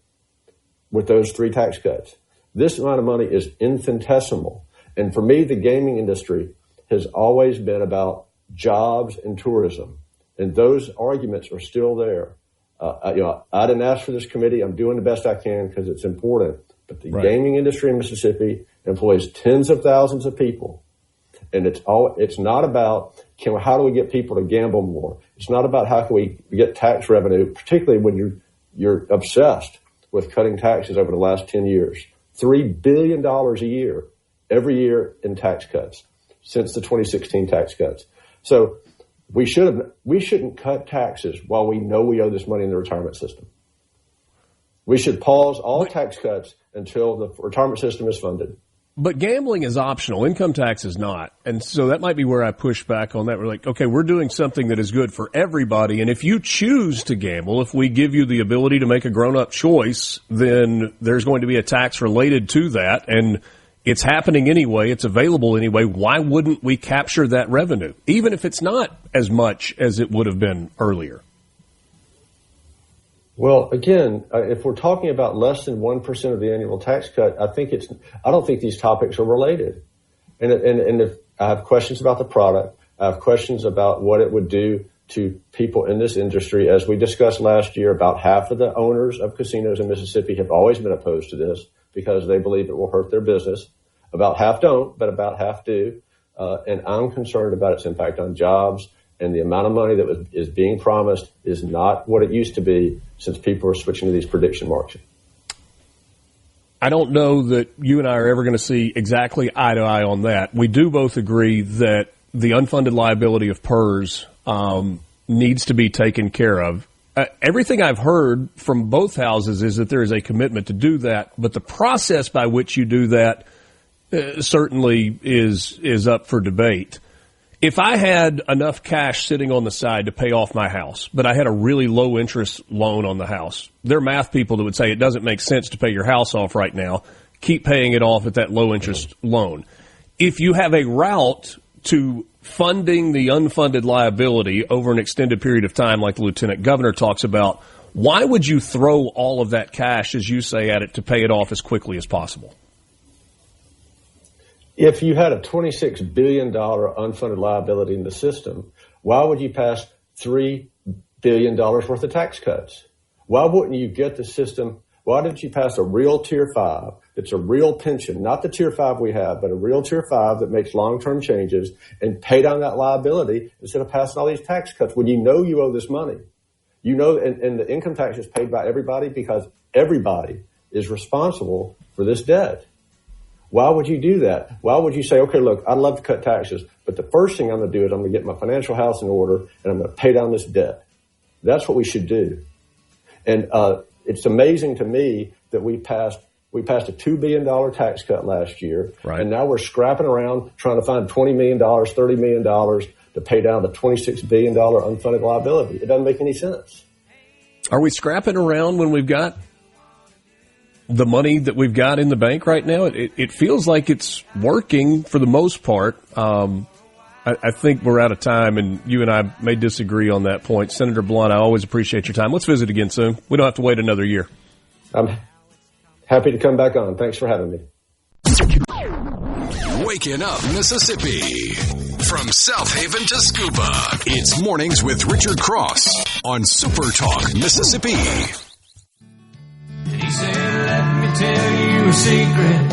with those 3 tax cuts. This amount of money is infinitesimal. And for me, the gaming industry has always been about jobs and tourism. And those arguments are still there. I didn't ask for this committee. I'm doing the best I can because it's important. But the gaming industry in Mississippi employs tens of thousands of people. And it's not about how do we get people to gamble more. It's not about how can we get tax revenue, particularly when you're obsessed with cutting taxes over the last 10 years. $3 billion a year, every year in tax cuts since the 2016 tax cuts. So we shouldn't cut taxes while we know we owe this money in the retirement system. We should pause all tax cuts until the retirement system is funded. But gambling is optional. Income tax is not. And so that might be where I push back on that. We're like, okay, we're doing something that is good for everybody. And if you choose to gamble, if we give you the ability to make a grown-up choice, then there's going to be a tax related to that. And it's happening anyway. It's available anyway. Why wouldn't we capture that revenue, even if it's not as much as it would have been earlier? Well, again, if we're talking about less than 1% of the annual tax cut, I don't think these topics are related. And if I have questions about the product, I have questions about what it would do to people in this industry. As we discussed last year, about half of the owners of casinos in Mississippi have always been opposed to this because they believe it will hurt their business. About half don't, but about half do. And I'm concerned about its impact on jobs And the amount of money that is being promised is not what it used to be since people are switching to these prediction markets. I don't know that you and I are ever going to see exactly eye to eye on that. We do both agree that the unfunded liability of PERS needs to be taken care of. Everything I've heard from both houses is that there is a commitment to do that, but the process by which you do that certainly is up for debate. If I had enough cash sitting on the side to pay off my house, but I had a really low interest loan on the house, there are math people that would say it doesn't make sense to pay your house off right now. Keep paying it off at that low interest loan. If you have a route to funding the unfunded liability over an extended period of time, like the lieutenant governor talks about, why would you throw all of that cash, as you say, at it to pay it off as quickly as possible? If you had a $26 billion unfunded liability in the system, why would you pass $3 billion worth of tax cuts? Why wouldn't you get the system? Why didn't you pass a real Tier 5 that's a real pension, not the Tier 5 we have, but a real Tier 5 that makes long-term changes and pay down that liability instead of passing all these tax cuts when you know you owe this money? You know, and the income tax is paid by everybody because everybody is responsible for this debt. Why would you do that? Why would you say, okay, look, I'd love to cut taxes, but the first thing I'm going to do is I'm going to get my financial house in order and I'm going to pay down this debt. That's what we should do. And it's amazing to me that we passed a $2 billion tax cut last year, right, and now we're scrapping around trying to find $20 million, $30 million to pay down the $26 billion unfunded liability. It doesn't make any sense. Are we scrapping around when we've got the money that we've got in the bank right now? It feels like it's working for the most part. I think we're out of time, and you and I may disagree on that point. Senator Blount, I always appreciate your time. Let's visit again soon. We don't have to wait another year. I'm happy to come back on. Thanks for having me. Waking up Mississippi. From South Haven to Scuba, it's Mornings with Richard Cross on SuperTalk Mississippi. He said, let me tell you a secret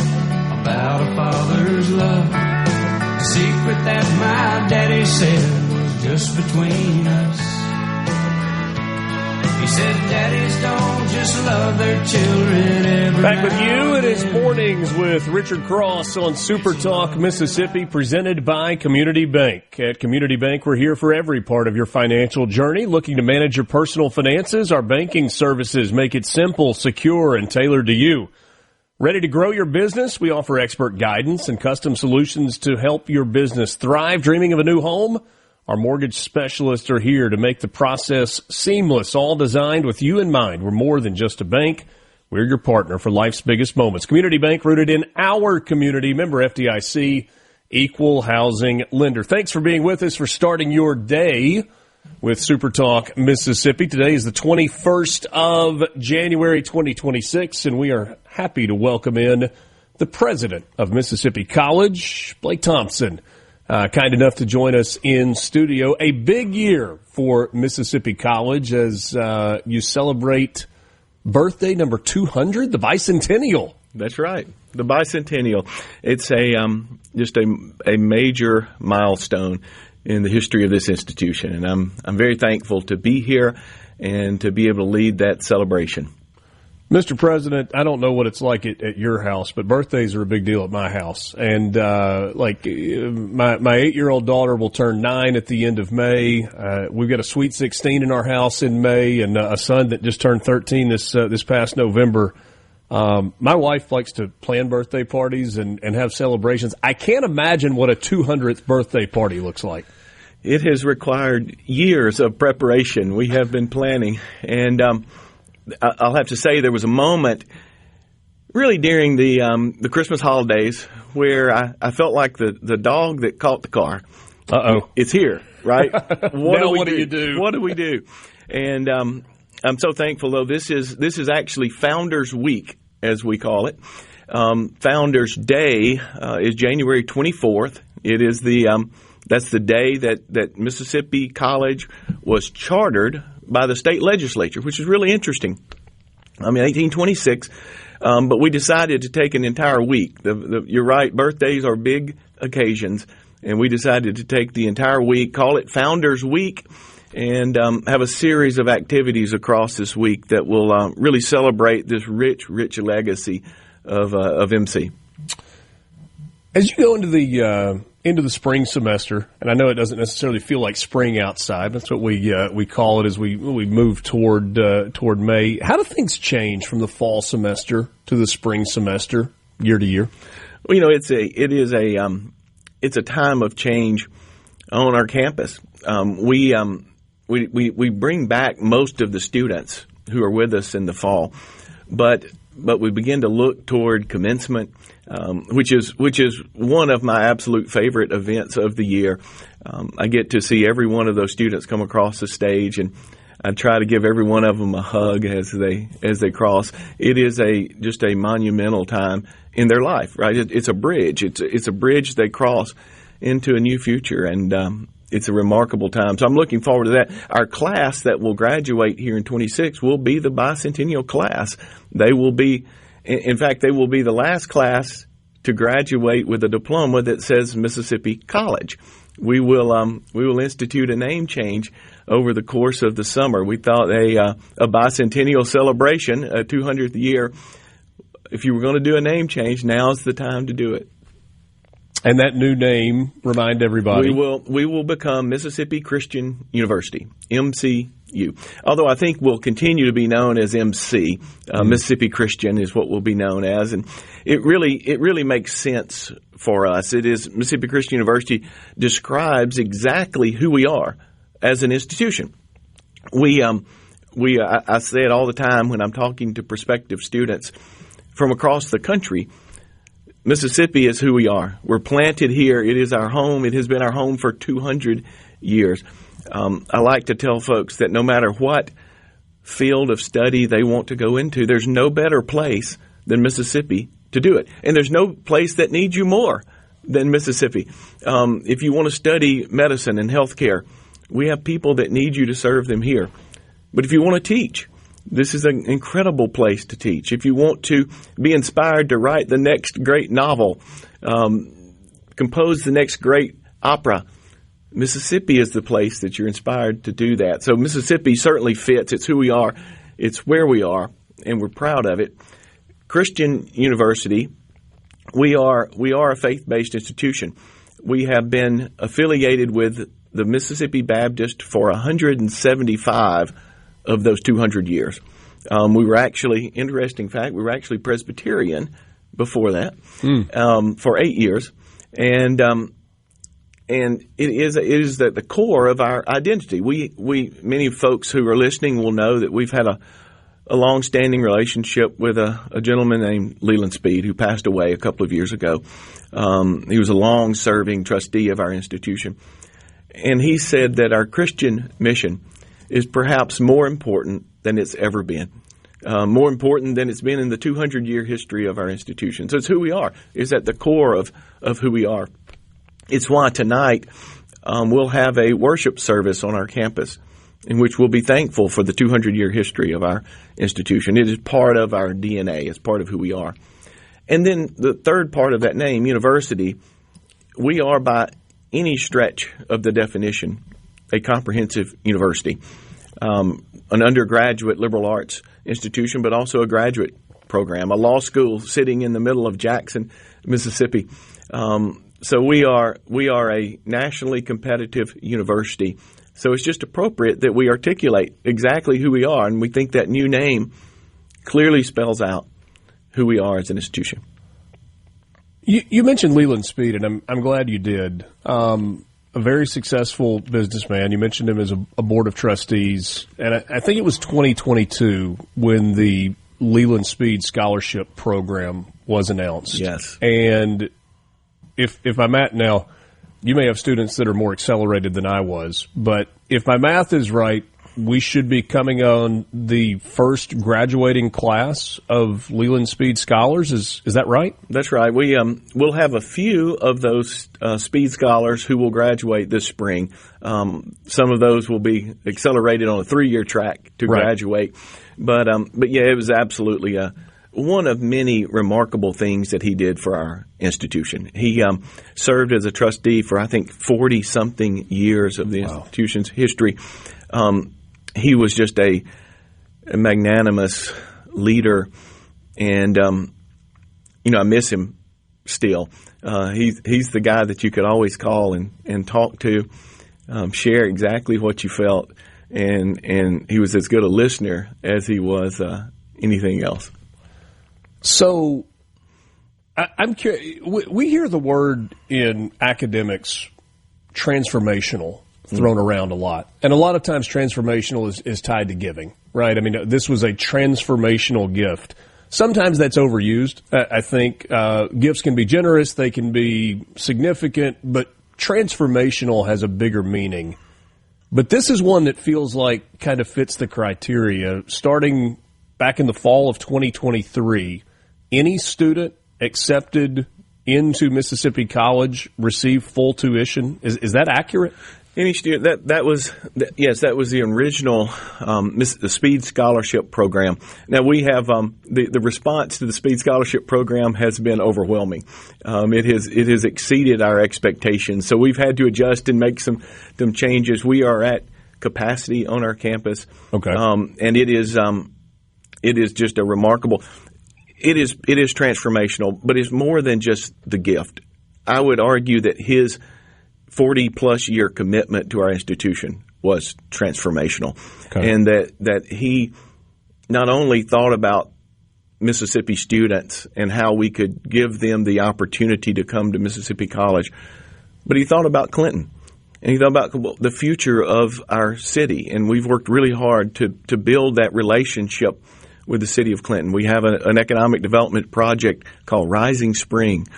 about a father's love. A secret that my daddy said was just between us. He said, daddies don't just love their children every Back with you. It is Mornings with Richard Cross on SuperTalk Mississippi, presented by Community Bank. At Community Bank, we're here for every part of your financial journey. Looking to manage your personal finances? Our banking services make it simple, secure, and tailored to you. Ready to grow your business? We offer expert guidance and custom solutions to help your business thrive. Dreaming of a new home? Our mortgage specialists are here to make the process seamless, all designed with you in mind. We're more than just a bank. We're your partner for life's biggest moments. Community Bank, rooted in our community. Member FDIC, equal housing lender. Thanks for being with us, for starting your day with SuperTalk Mississippi. Today is the 21st of January, 2026, and we are happy to welcome in the president of Mississippi College, Blake Thompson. Kind enough to join us in studio. A big year for Mississippi College as you celebrate birthday number 200, the bicentennial. That's right, the bicentennial. It's just a major milestone in the history of this institution, and I'm very thankful to be here and to be able to lead that celebration. Mr. President, I don't know what it's like at your house, but birthdays are a big deal at my house. And my 8-year-old daughter will turn 9 at the end of May. We've got a Sweet 16 in our house in May, and a son that just turned 13 this past November. My wife likes to plan birthday parties and have celebrations. I can't imagine what a 200th birthday party looks like. It has required years of preparation. We have been planning, and I'll have to say there was a moment really during the Christmas holidays where I felt like the dog that caught the car. Uh-oh. It's here, right? What do you do? What do we do? And I'm so thankful, though. This is actually Founders Week, as we call it. Founders Day is January 24th. It is that's the day that Mississippi College was chartered by the state legislature, which is really interesting. 1826, but we decided to take an entire week. You're right, birthdays are big occasions, and we decided to take the entire week, call it Founders Week, and have a series of activities across this week that will really celebrate this rich legacy of MC. As you go into the spring semester, and I know it doesn't necessarily feel like spring outside. That's what we call it as we move toward May. How do things change from the fall semester to the spring semester, year to year? Well, it's a time of change on our campus. We bring back most of the students who are with us in the fall, but we begin to look toward commencement, which is one of my absolute favorite events of the year. I get to see every one of those students come across the stage, and I try to give every one of them a hug as they cross. It is just a monumental time in their life, right? It's a bridge. It's a bridge they cross into a new future, and it's a remarkable time. So I'm looking forward to that. Our class that will graduate here in 26 will be the bicentennial class. They will be, in fact, they will be the last class to graduate with a diploma that says Mississippi College. We will institute a name change over the course of the summer. We thought a bicentennial celebration, a 200th year. If you were going to do a name change, now's the time to do it. And that new name, remind everybody. We will become Mississippi Christian University, MCU. Although I think we'll continue to be known as MC. Mississippi Christian is what we'll be known as, and it really makes sense for us. It is Mississippi Christian University describes exactly who we are as an institution. I say it all the time when I'm talking to prospective students from across the country. Mississippi is who we are. We're planted here. It is our home. It has been our home for 200 years. I like to tell folks that no matter what field of study they want to go into, there's no better place than Mississippi to do it. And there's no place that needs you more than Mississippi. If you want to study medicine and healthcare, we have people that need you to serve them here. But if you want to teach, this is an incredible place to teach. If you want to be inspired to write the next great novel, compose the next great opera, Mississippi is the place that you're inspired to do that. So Mississippi certainly fits. It's who we are. It's where we are, and we're proud of it. Christian University, we are a faith-based institution. We have been affiliated with the Mississippi Baptist for 175 of those 200 years. We were actually, interesting fact, we were actually Presbyterian before that for 8 years, and it is at the core of our identity. We many folks who are listening will know that we've had a long-standing relationship with a gentleman named Leland Speed who passed away a couple of years ago. He was a long-serving trustee of our institution, and he said that our Christian mission is perhaps more important than it's ever been, more important than it's been in the 200-year history of our institution. So it's who we are. It's at the core of who we are. It's why tonight we'll have a worship service on our campus in which we'll be thankful for the 200-year history of our institution. It is part of our DNA. It's part of who we are. And then the third part of that name, university, we are by any stretch of the definition a comprehensive university, an undergraduate liberal arts institution, but also a graduate program, a law school sitting in the middle of Jackson, Mississippi. So we are a nationally competitive university. So it's just appropriate that we articulate exactly who we are, and we think that new name clearly spells out who we are as an institution. You mentioned Leland Speed, and I'm glad you did. A very successful businessman. You mentioned him as a board of trustees, and I think it was 2022 when the Leland Speed Scholarship Program was announced. Yes. And if my math, now, you may have students that are more accelerated than I was, but if my math is right, we should be coming on the first graduating class of Leland Speed Scholars. Is that right? That's right. We'll have a few of those Speed Scholars who will graduate this spring. Some of those will be accelerated on a 3-year track to graduate. But yeah, it was absolutely one of many remarkable things that he did for our institution. He served as a trustee for, I think, 40-something years of the institution's history. He was just a magnanimous leader, and I miss him still. He's the guy that you could always call and talk to, share exactly what you felt, and he was as good a listener as he was anything else. So I'm curious. We hear the word in academics transformational thrown around a lot. And a lot of times transformational is tied to giving, right? I mean, this was a transformational gift. Sometimes that's overused. I think gifts can be generous, they can be significant, but transformational has a bigger meaning. But this is one that feels like kind of fits the criteria. Starting back in the fall of 2023, any student accepted into Mississippi College received full tuition. Is that accurate? Any student that was the original the Speed Scholarship Program. Now we have the response to the Speed Scholarship Program has been overwhelming. It has exceeded our expectations. So we've had to adjust and make some changes. We are at capacity on our campus. Okay, and it is just a remarkable. It is transformational, but it's more than just the gift. I would argue that his 40-plus year commitment to our institution was transformational, and that he not only thought about Mississippi students and how we could give them the opportunity to come to Mississippi College, but he thought about Clinton, and he thought about the future of our city, and we've worked really hard to build that relationship with the city of Clinton. We have an economic development project called Rising Spring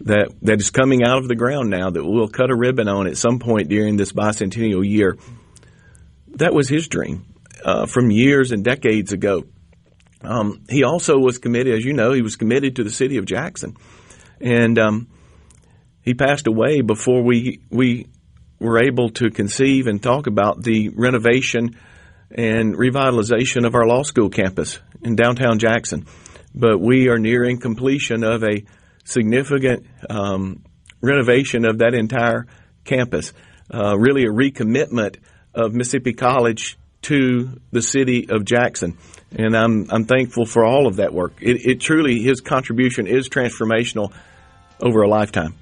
that is coming out of the ground now that we'll cut a ribbon on at some point during this bicentennial year. That was his dream from years and decades ago. He also was committed, as you know, he was committed to the city of Jackson. And he passed away before we were able to conceive and talk about the renovation and revitalization of our law school campus in downtown Jackson. But we are nearing completion of a significant renovation of that entire campus, really a recommitment of Mississippi College to the city of Jackson. And I'm thankful for all of that work. It truly, his contribution is transformational over a lifetime.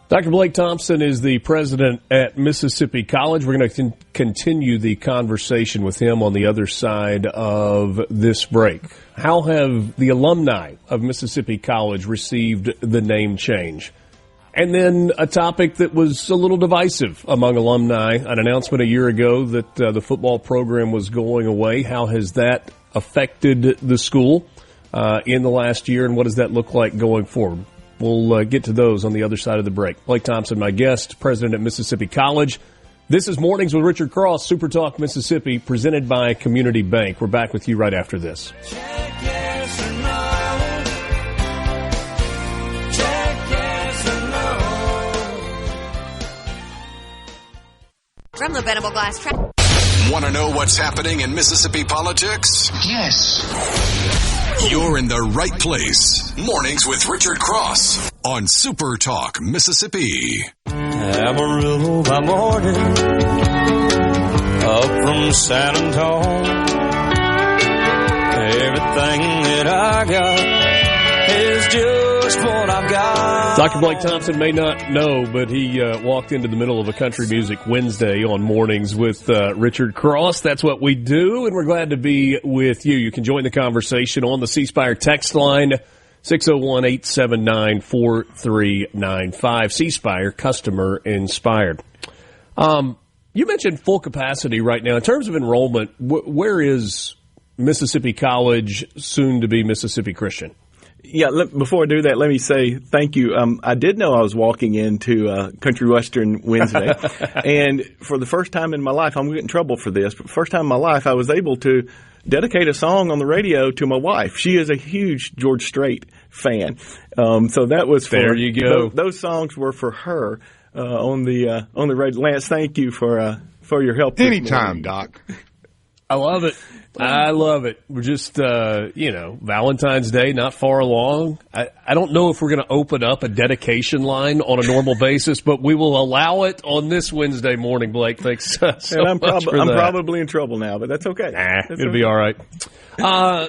Dr. Blake Thompson is the president at Mississippi College. We're going to continue the conversation with him on the other side of this break. How have the alumni of Mississippi College received the name change? And then a topic that was a little divisive among alumni, an announcement a year ago that the football program was going away. How has that affected the school in the last year, and what does that look like going forward? We'll get to those on the other side of the break. Blake Thompson, my guest, president at Mississippi College. This is Mornings with Richard Cross, SuperTalk Mississippi, presented by Community Bank. We're back with you right after this. Check yes or no. Check yes or no. From the Venable Glass Trap. Want to know what's happening in Mississippi politics? Yes. You're in the right place. Mornings with Richard Cross on Super Talk, Mississippi. Amarillo by morning, up from San Antonio. Everything that I got is just what I've got. Dr. Blake Thompson may not know, but he walked into the middle of a country music Wednesday on Mornings with Richard Cross. That's what we do, and we're glad to be with you. You can join the conversation on the C Spire text line, 601-879-4395. C Spire, customer inspired. You mentioned full capacity right now. In terms of enrollment, where is Mississippi College, soon to be Mississippi Christian? Yeah, before I do that, let me say thank you. I did know I was walking into Country Western Wednesday, and for the first time in my life, I'm going to get in trouble for this, but first time in my life, I was able to dedicate a song on the radio to my wife. She is a huge George Strait fan, so that was for there you go. Those songs were for her on the radio. Lance, thank you for your help. Anytime, Doc. I love it. I love it. We're just, Valentine's Day, not far along. I don't know if we're going to open up a dedication line on a normal basis, but we will allow it on this Wednesday morning, Blake. Thanks so I'm much for that. I'm probably in trouble now, but that's okay. It'll be all right.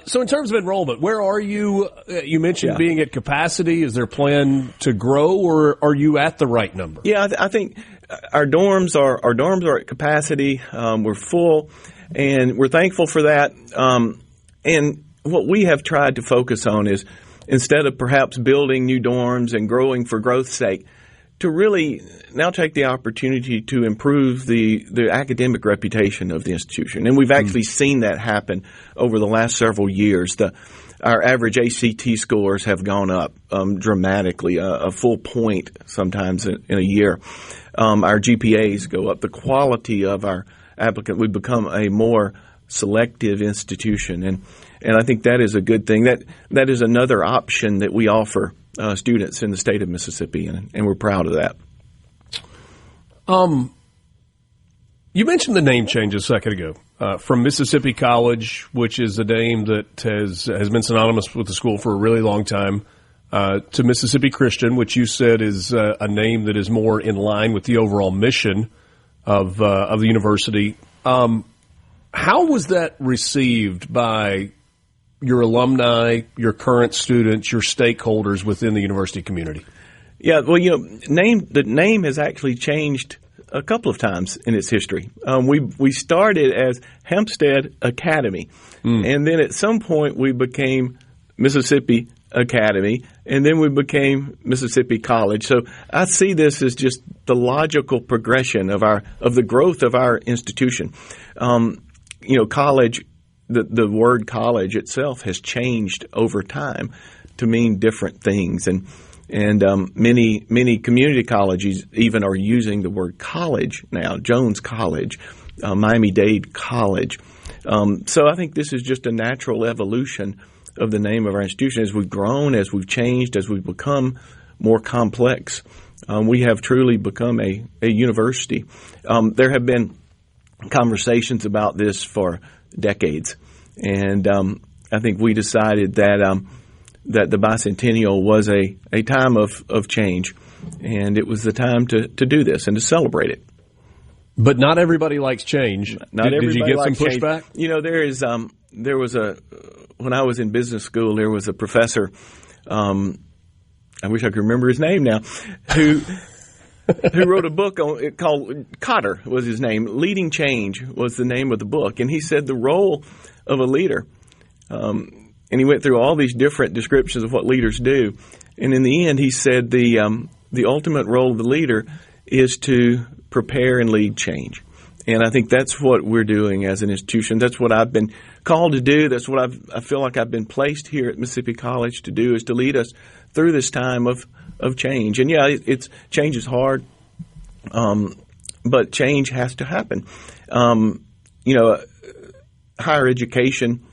So in terms of enrollment, where are you? You mentioned being at capacity. Is there a plan to grow, or are you at the right number? Yeah, I think our dorms are at capacity. We're full. And we're thankful for that. And what we have tried to focus on is, instead of perhaps building new dorms and growing for growth's sake, to really now take the opportunity to improve the academic reputation of the institution. And we've actually seen that happen over the last several years. Our average ACT scores have gone up dramatically, a full point sometimes in a year. Our GPAs go up. The quality of our applicant, we've become a more selective institution, and I think that is a good thing. That is another option that we offer students in the state of Mississippi, and we're proud of that. You mentioned the name change a second ago from Mississippi College, which is a name that has been synonymous with the school for a really long time, to Mississippi Christian, which you said is a name that is more in line with the overall mission of the university. How was that received by your alumni, your current students, your stakeholders within the university community? Yeah, well, the name has actually changed a couple of times in its history. We started as Hempstead Academy, and then at some point we became Mississippi Academy, and then we became Mississippi College. So I see this as just the logical progression of the growth of our institution. College, the word college itself has changed over time to mean different things, and many community colleges even are using the word college now. Jones College, Miami-Dade College. So I think this is just a natural evolution of the name of our institution. As we've grown, as we've changed, as we've become more complex, we have truly become a university. There have been conversations about this for decades, and I think we decided that the bicentennial was a time of change, and it was the time to do this and to celebrate it. But not everybody likes change. Did you get some pushback? There was when I was in business school, there was a professor, I wish I could remember his name now, who wrote a book called Cotter was his name. Leading Change was the name of the book. And he said the role of a leader, and he went through all these different descriptions of what leaders do. And in the end, he said the ultimate role of the leader is to prepare and lead change. And I think that's what we're doing as an institution. That's what I've been called to do. That's what I feel like I've been placed here at Mississippi College to do, is to lead us through this time of change. And yeah, change is hard, but change has to happen. Higher education,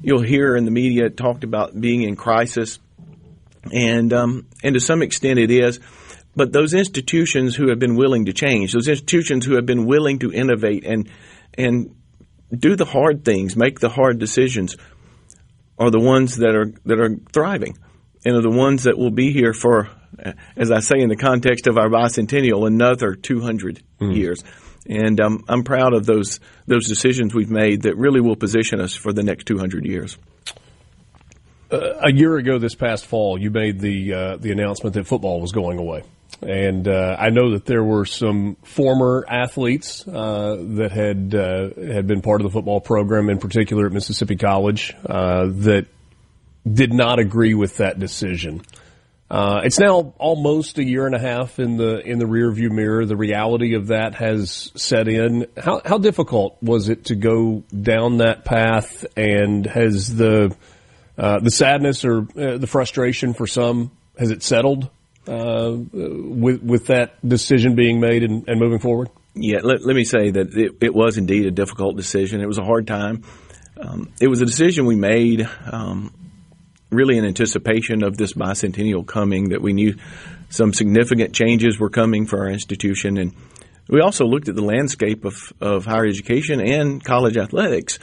you'll hear in the media talked about being in crisis, and to some extent it is. But those institutions who have been willing to change, those institutions who have been willing to innovate and do the hard things, make the hard decisions, are the ones that are thriving, and are the ones that will be here for, as I say in the context of our bicentennial, another 200 years. And I'm proud of those decisions we've made that really will position us for the next 200 years. A year ago this past fall, you made the announcement that football was going away. And I know that there were some former athletes that had been part of the football program, in particular at Mississippi College, that did not agree with that decision. It's now almost a year and a half in the rearview mirror. The reality of that has set in. How difficult was it to go down that path? And has the sadness or the frustration for some, has it settled with that decision being made and moving forward? Yeah, let me say that it was indeed a difficult decision. It was a hard time. It was a decision we made really in anticipation of this bicentennial coming, that we knew some significant changes were coming for our institution. And we also looked at the landscape of higher education and college athletics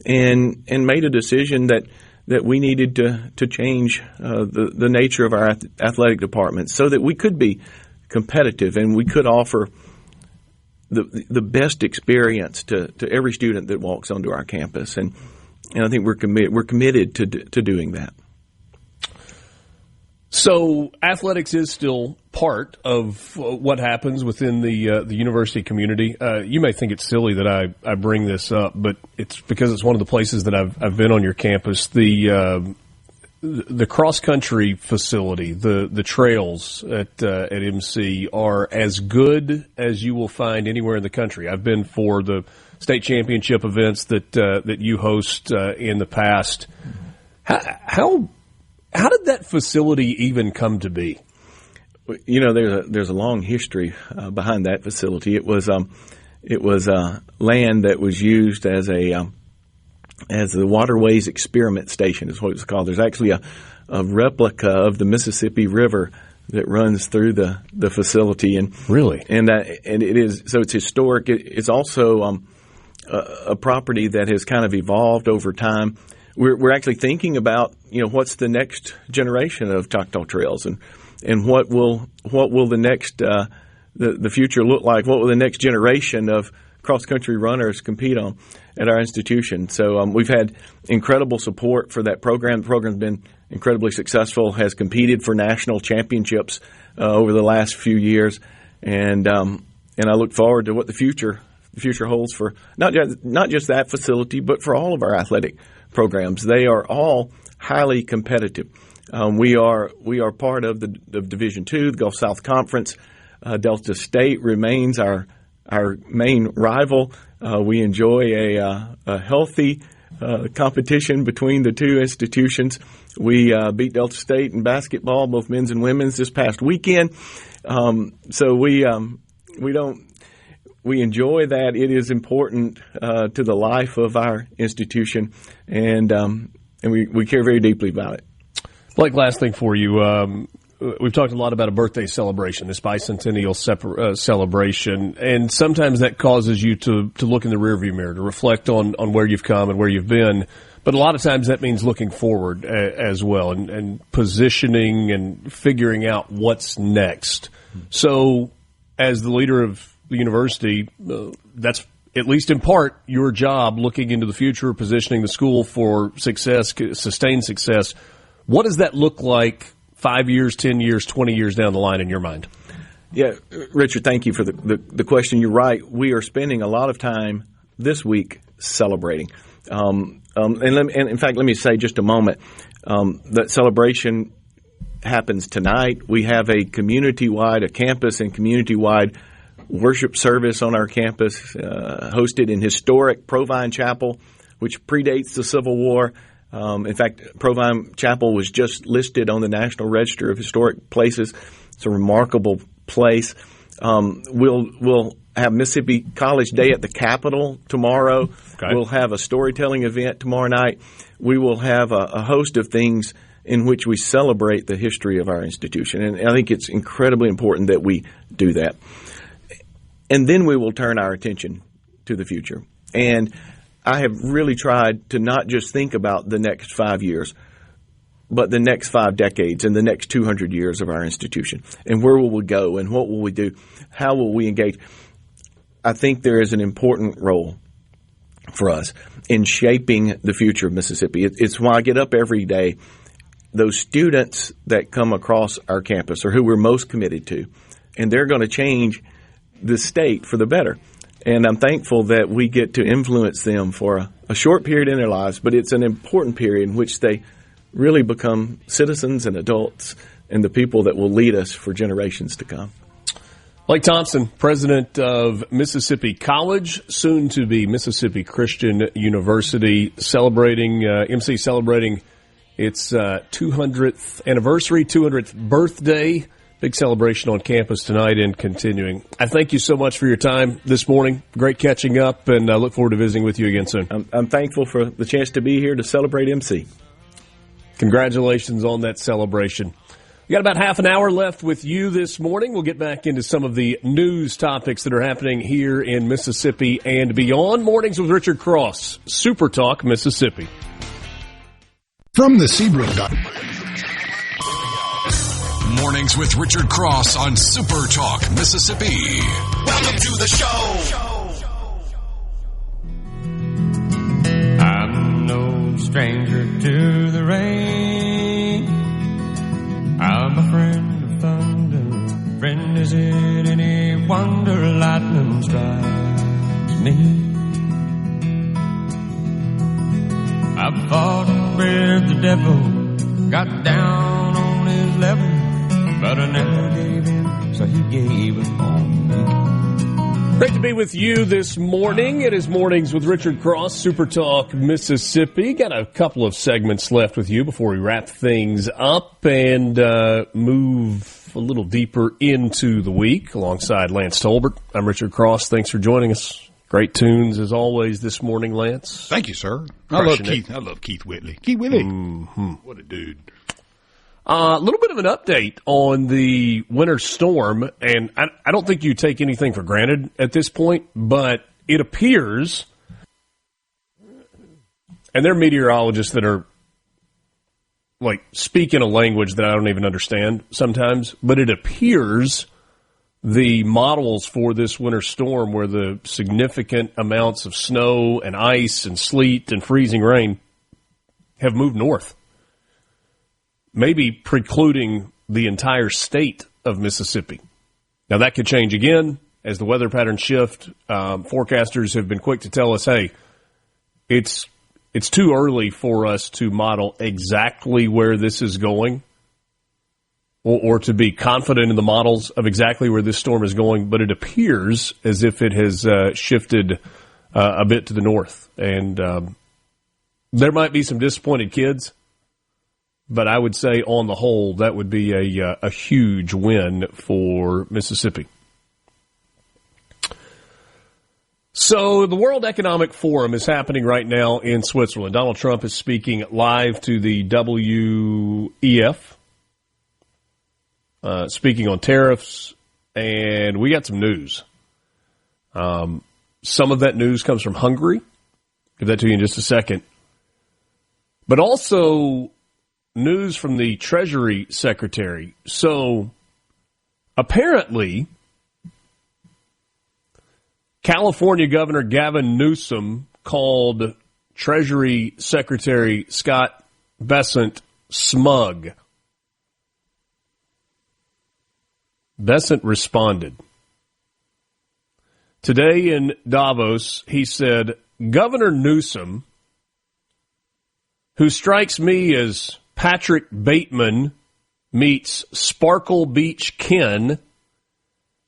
and made a decision that we needed to change the nature of our athletic department so that we could be competitive and we could offer the best experience to every student that walks onto our campus. And I think we're committed to doing that. So athletics is still part of what happens within the university community. You may think it's silly that I bring this up, but it's because it's one of the places that I've been on your campus. The cross country facility, the trails at MC are as good as you will find anywhere in the country. I've been for the state championship events that you host in the past. How did that facility even come to be? You know, there's a long history behind that facility. It was land that was used as the Waterways Experiment Station is what it's called. There's actually a replica of the Mississippi River that runs through the facility, and really, and it is, so it's historic. It's also a property that has kind of evolved over time. We're actually thinking about, you know, what's the next generation of Choctaw Trails, and what will the next the future look like? What will the next generation of cross country runners compete on at our institution? So we've had incredible support for that program. The program's been incredibly successful, has competed for national championships over the last few years, and I look forward to what the future holds for not just that facility, but for all of our athletic programs. They are all highly competitive. We are part of the Division II, the Gulf South Conference. Delta State remains our main rival. We enjoy a healthy competition between the two institutions. We beat Delta State in basketball, both men's and women's, this past weekend. So we enjoy that. It is important to the life of our institution, and we care very deeply about it. Blake, last thing for you. We've talked a lot about a birthday celebration, this bicentennial celebration, and sometimes that causes you to look in the rearview mirror, to reflect on where you've come and where you've been. But a lot of times that means looking forward as well, and positioning and figuring out what's next. So as the leader of the university, that's at least in part your job, looking into the future, positioning the school for success, sustained success. What does that look like 5 years, 10 years, 20 years down the line in your mind? Yeah, Richard, thank you for the question. You're right. We are spending a lot of time this week celebrating. And in fact, let me say just a moment, that celebration happens tonight. We have a campus and community-wide worship service on our campus, hosted in historic Provine Chapel, which predates the Civil War. In fact, Provine Chapel was just listed on the National Register of Historic Places. It's a remarkable place. We'll have Mississippi College Day at the Capitol tomorrow. Okay. We'll have a storytelling event tomorrow night. We will have a host of things in which we celebrate the history of our institution. And I think it's incredibly important that we do that. And then we will turn our attention to the future. And I have really tried to not just think about the next 5 years, but the next 5 decades and the next 200 years of our institution. And where will we go, and what will we do? How will we engage? I think there is an important role for us in shaping the future of Mississippi. It's why I get up every day. Those students that come across our campus are who we're most committed to, and they're going to change the state for the better. And I'm thankful that we get to influence them for a short period in their lives, but it's an important period in which they really become citizens and adults and the people that will lead us for generations to come. Blake Thompson, president of Mississippi College, soon to be Mississippi Christian University, celebrating its 200th anniversary, 200th birthday. Big celebration on campus tonight and continuing. I thank you so much for your time this morning. Great catching up, and I look forward to visiting with you again soon. I'm thankful for the chance to be here to celebrate MC. Congratulations on that celebration. We got about half an hour left with you this morning. We'll get back into some of the news topics that are happening here in Mississippi and beyond. Mornings with Richard Cross, SuperTalk, Mississippi. From the Seabrook. Mornings with Richard Cross on SuperTalk, Mississippi. Welcome to the show. I'm no stranger to the rain. I'm a friend of thunder. Friend, is it any wonder lightning strikes me? I fought with the devil, got down on his level, but I never gave in, so he gave it on me. Great to be with you this morning. It is Mornings with Richard Cross, SuperTalk, Mississippi. Got a couple of segments left with you before we wrap things up and move a little deeper into the week alongside Lance Tolbert. I'm Richard Cross. Thanks for joining us. Great tunes as always this morning, Lance. Thank you, sir. I love Keith Whitley. Keith Whitley. Mm-hmm. What a dude. A little bit of an update on the winter storm, and I don't think you take anything for granted at this point, but it appears, and there are meteorologists that are like speaking a language that I don't even understand sometimes, but it appears the models for this winter storm where the significant amounts of snow and ice and sleet and freezing rain have moved north, maybe precluding the entire state of Mississippi. Now, that could change again as the weather patterns shift. Forecasters have been quick to tell us, hey, it's too early for us to model exactly where this is going or to be confident in the models of exactly where this storm is going, but it appears as if it has shifted a bit to the north. And there might be some disappointed kids, but I would say on the whole that would be a huge win for Mississippi. So the World Economic Forum is happening right now in Switzerland. Donald Trump is speaking live to the WEF, speaking on tariffs, and we got some news. Some of that news comes from Hungary. Give that to you in just a second. But also news from the Treasury Secretary. So apparently, California Governor Gavin Newsom called Treasury Secretary Scott Bessent smug. Bessent responded. Today in Davos, he said, Governor Newsom, who strikes me as Patrick Bateman meets Sparkle Beach Ken,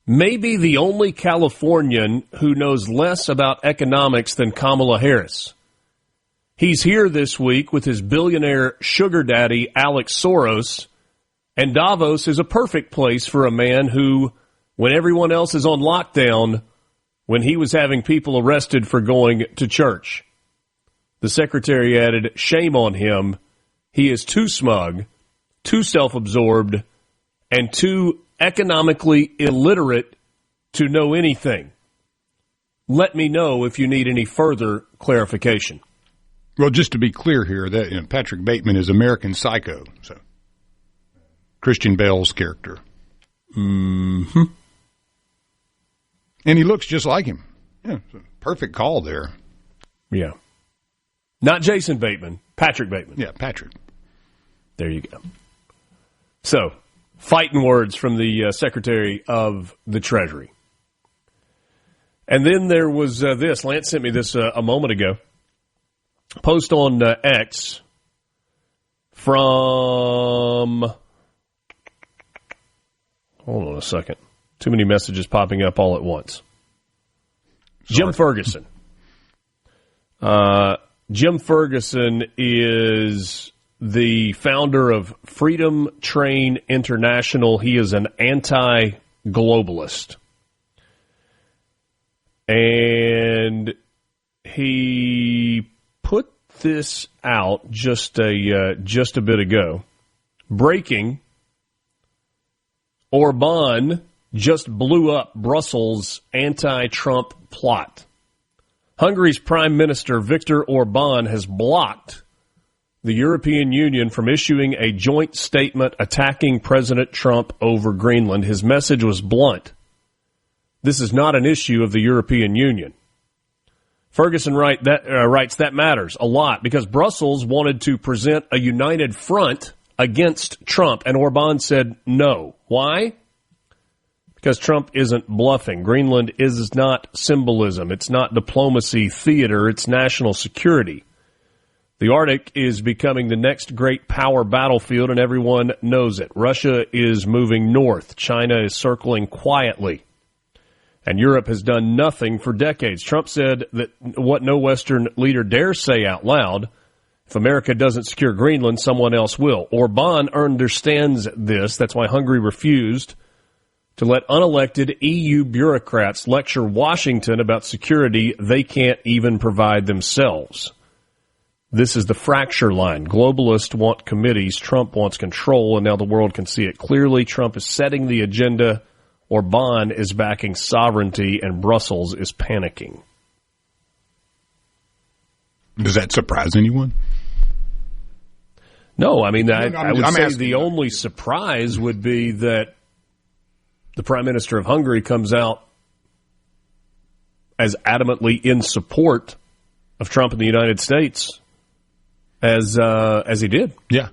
may be the only Californian who knows less about economics than Kamala Harris. He's here this week with his billionaire sugar daddy, Alex Soros, and Davos is a perfect place for a man who, when everyone else is on lockdown, when he was having people arrested for going to church. The secretary added, shame on him. He is too smug, too self-absorbed, and too economically illiterate to know anything. Let me know if you need any further clarification. Well, just to be clear here, that Patrick Bateman is American Psycho, so Christian Bale's character. Mm-hmm. And he looks just like him. Yeah, it's a perfect call there. Yeah. Not Jason Bateman, Patrick Bateman. Yeah, Patrick. There you go. So, fighting words from the Secretary of the Treasury. And then there was this. Lance sent me this a moment ago. Post on X from... Hold on a second. Too many messages popping up all at once. Sorry. Jim Ferguson. Jim Ferguson is the founder of Freedom Train International. He is an anti-globalist. And he put this out just a bit ago. Breaking, Orban just blew up Brussels' anti-Trump plot. Hungary's Prime Minister Viktor Orban has blocked the European Union from issuing a joint statement attacking President Trump over Greenland. His message was blunt. This is not an issue of the European Union. Ferguson writes that matters a lot because Brussels wanted to present a united front against Trump, and Orban said no. Why? Because Trump isn't bluffing. Greenland is not symbolism. It's not diplomacy, theater. It's national security. The Arctic is becoming the next great power battlefield, and everyone knows it. Russia is moving north. China is circling quietly. And Europe has done nothing for decades. Trump said that what no Western leader dares say out loud, if America doesn't secure Greenland, someone else will. Orban understands this. That's why Hungary refused to let unelected EU bureaucrats lecture Washington about security they can't even provide themselves. This is the fracture line. Globalists want committees. Trump wants control, and now the world can see it clearly. Trump is setting the agenda. Orban is backing sovereignty, and Brussels is panicking. Does that surprise anyone? No, I mean, I would say the only surprise would be that the Prime Minister of Hungary comes out as adamantly in support of Trump in the United States as he did. Yeah.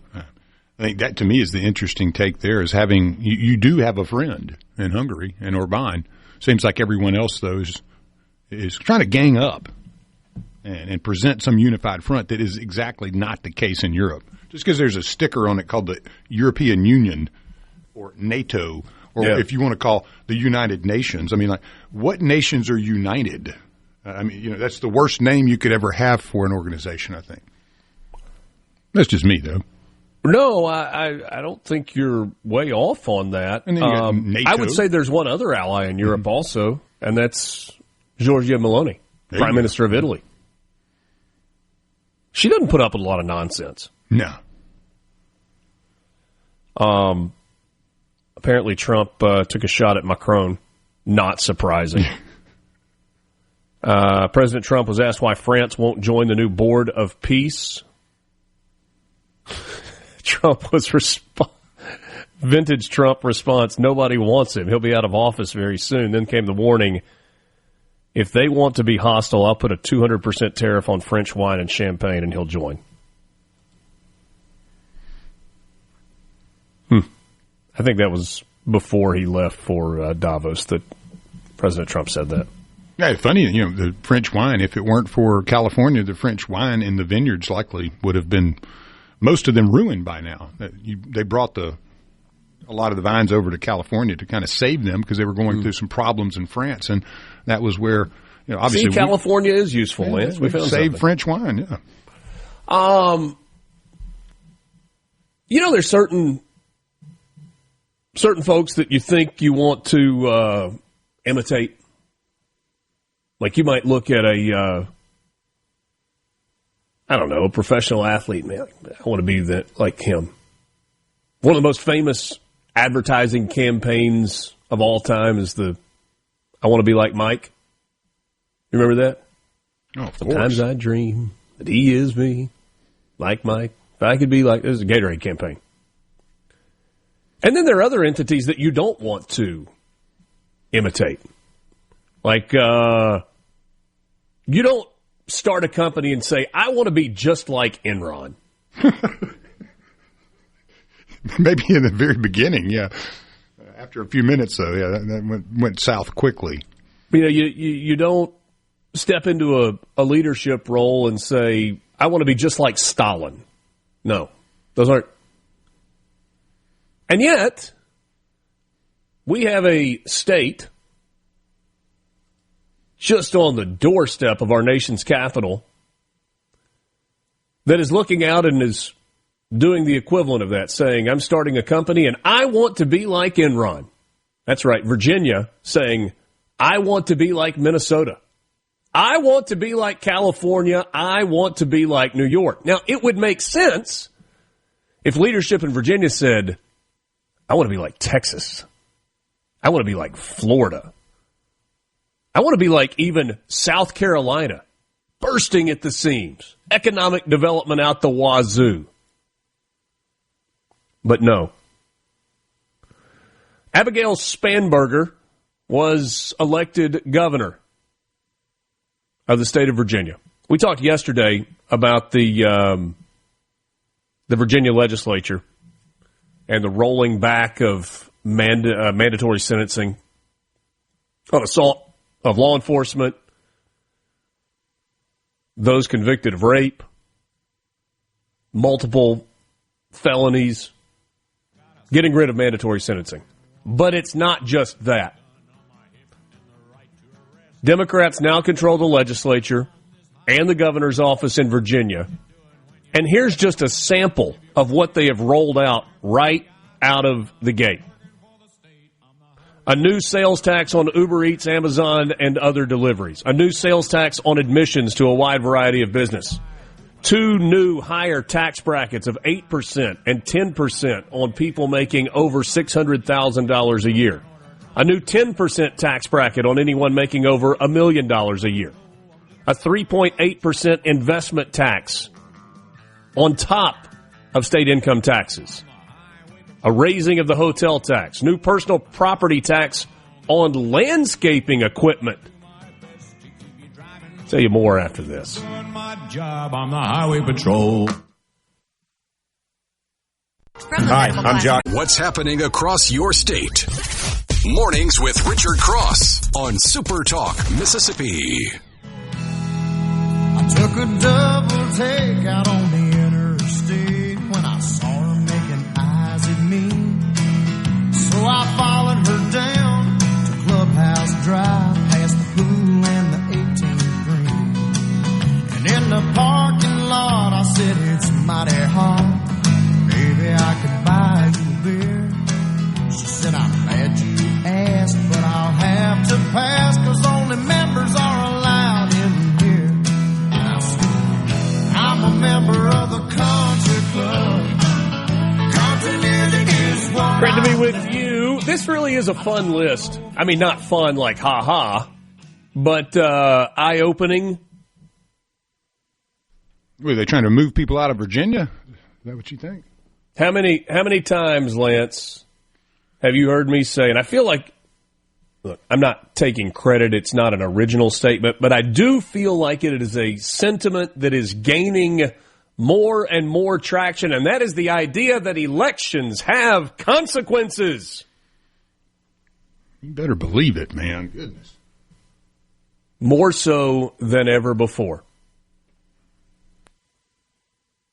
I think that, to me, is the interesting take there, is having – you do have a friend in Hungary, and Orban. Seems like everyone else, though, is trying to gang up and present some unified front that is exactly not the case in Europe. Just because there's a sticker on it called the European Union or NATO, or if you want to call the United Nations. I mean, like, what nations are united? I mean, that's the worst name you could ever have for an organization, I think. That's just me, though. No, I don't think you're way off on that. I would say there's one other ally in Europe also, and that's Giorgia Meloni, Prime Minister of Italy. She doesn't put up with a lot of nonsense. No. Apparently Trump took a shot at Macron. Not surprising. President Trump was asked why France won't join the new Board of Peace. Trump was vintage Trump response, nobody wants him. He'll be out of office very soon. Then came the warning, if they want to be hostile, I'll put a 200% tariff on French wine and champagne, and he'll join. I think that was before he left for Davos that President Trump said that. Yeah, funny, the French wine, if it weren't for California, the French wine in the vineyards likely would have been most of them ruined by now. They brought a lot of the vines over to California to kind of save them because they were going through some problems in France, and that was where obviously California is useful, Lance. We saved French wine. Yeah. There's certain folks that you think you want to imitate. Like you might look at a professional athlete, man. I want to be like him. One of the most famous advertising campaigns of all time is I want to be like Mike. You remember that? Oh, of Sometimes course. I dream that he is me, like Mike. If I could be like, this is a Gatorade campaign. And then there are other entities that you don't want to imitate. Like, you don't start a company and say, I want to be just like Enron. Maybe in the very beginning, yeah. After a few minutes, though, yeah, that went south quickly. You don't step into a leadership role and say, I want to be just like Stalin. No, those aren't. And yet, we have a state just on the doorstep of our nation's capital that is looking out and is doing the equivalent of that, saying, I'm starting a company and I want to be like Enron. That's right, Virginia saying, I want to be like Minnesota. I want to be like California. I want to be like New York. Now, it would make sense if leadership in Virginia said, I want to be like Texas. I want to be like Florida. I want to be like even South Carolina, bursting at the seams, economic development out the wazoo. But no. Abigail Spanberger was elected governor of the state of Virginia. We talked yesterday about the Virginia legislature and the rolling back of mandatory sentencing on assault of law enforcement, those convicted of rape, multiple felonies, getting rid of mandatory sentencing. But it's not just that. Democrats now control the legislature and the governor's office in Virginia. And here's just a sample of what they have rolled out right out of the gate. A new sales tax on Uber Eats, Amazon, and other deliveries. A new sales tax on admissions to a wide variety of business. 2 new higher tax brackets of 8% and 10% on people making over $600,000 a year. A new 10% tax bracket on anyone making over $1 million a year. A 3.8% investment tax on top of state income taxes. A raising of the hotel tax. New personal property tax on landscaping equipment. I'll tell you more after this. My job on the highway patrol. Hi, I'm John. What's happening across your state? Mornings with Richard Cross on SuperTalk, Mississippi. I took a double take out on the interstate when I saw her making eyes at me. So I followed her down to Clubhouse Drive, past the pool and the 18th green. And in the parking lot, I said, it's mighty hot. Maybe I could buy you a beer. She said, I'm glad you asked, but I'll have to pass, 'cause only members are allowed in here. And I said, I'm a member of the country club. Country music is what Great to be with you. This really is a fun list. I mean, not fun like ha-ha, but eye-opening. Were they trying to move people out of Virginia? Is that what you think? How many times, Lance, have you heard me say, and I feel like, look, I'm not taking credit, it's not an original statement, but I do feel like it is a sentiment that is gaining more and more traction, and that is the idea that elections have consequences. You better believe it, man. Goodness. More so than ever before.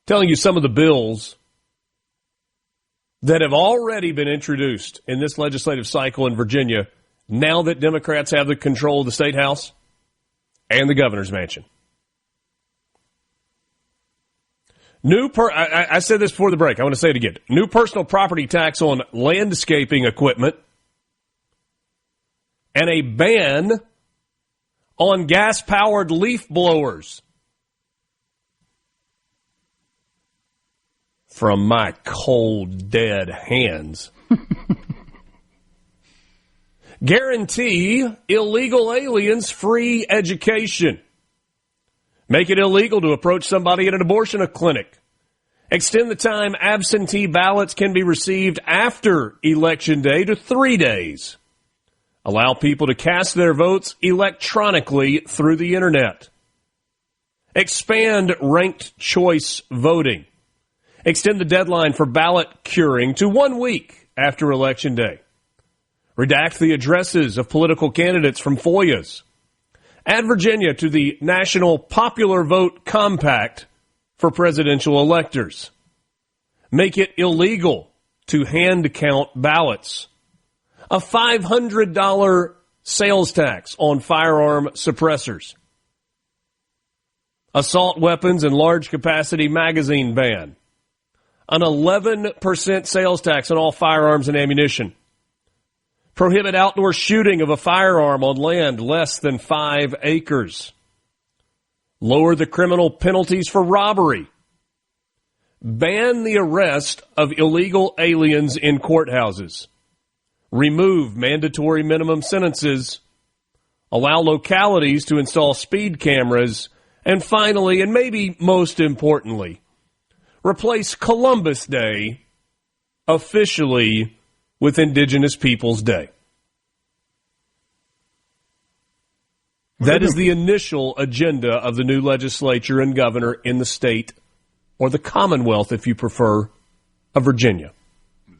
Telling you some of the bills that have already been introduced in this legislative cycle in Virginia now that Democrats have the control of the State House and the governor's mansion. I said this before the break. I want to say it again. New personal property tax on landscaping equipment and a ban on gas-powered leaf blowers. From my cold, dead hands. Guarantee illegal aliens free education. Make it illegal to approach somebody at an abortion clinic. Extend the time absentee ballots can be received after Election Day to 3 days. Allow people to cast their votes electronically through the Internet. Expand ranked choice voting. Extend the deadline for ballot curing to 1 week after Election Day. Redact the addresses of political candidates from FOIAs. Add Virginia to the National Popular Vote Compact for presidential electors. Make it illegal to hand count ballots. A $500 sales tax on firearm suppressors. Assault weapons and large capacity magazine ban. An 11% sales tax on all firearms and ammunition. Prohibit outdoor shooting of a firearm on land less than 5 acres. Lower the criminal penalties for robbery. Ban the arrest of illegal aliens in courthouses. remove mandatory minimum sentences, allow localities to install speed cameras, and finally, and maybe most importantly, replace Columbus Day officially with Indigenous Peoples Day. That is the initial agenda of the new legislature and governor in the state, or the Commonwealth, if you prefer, of Virginia.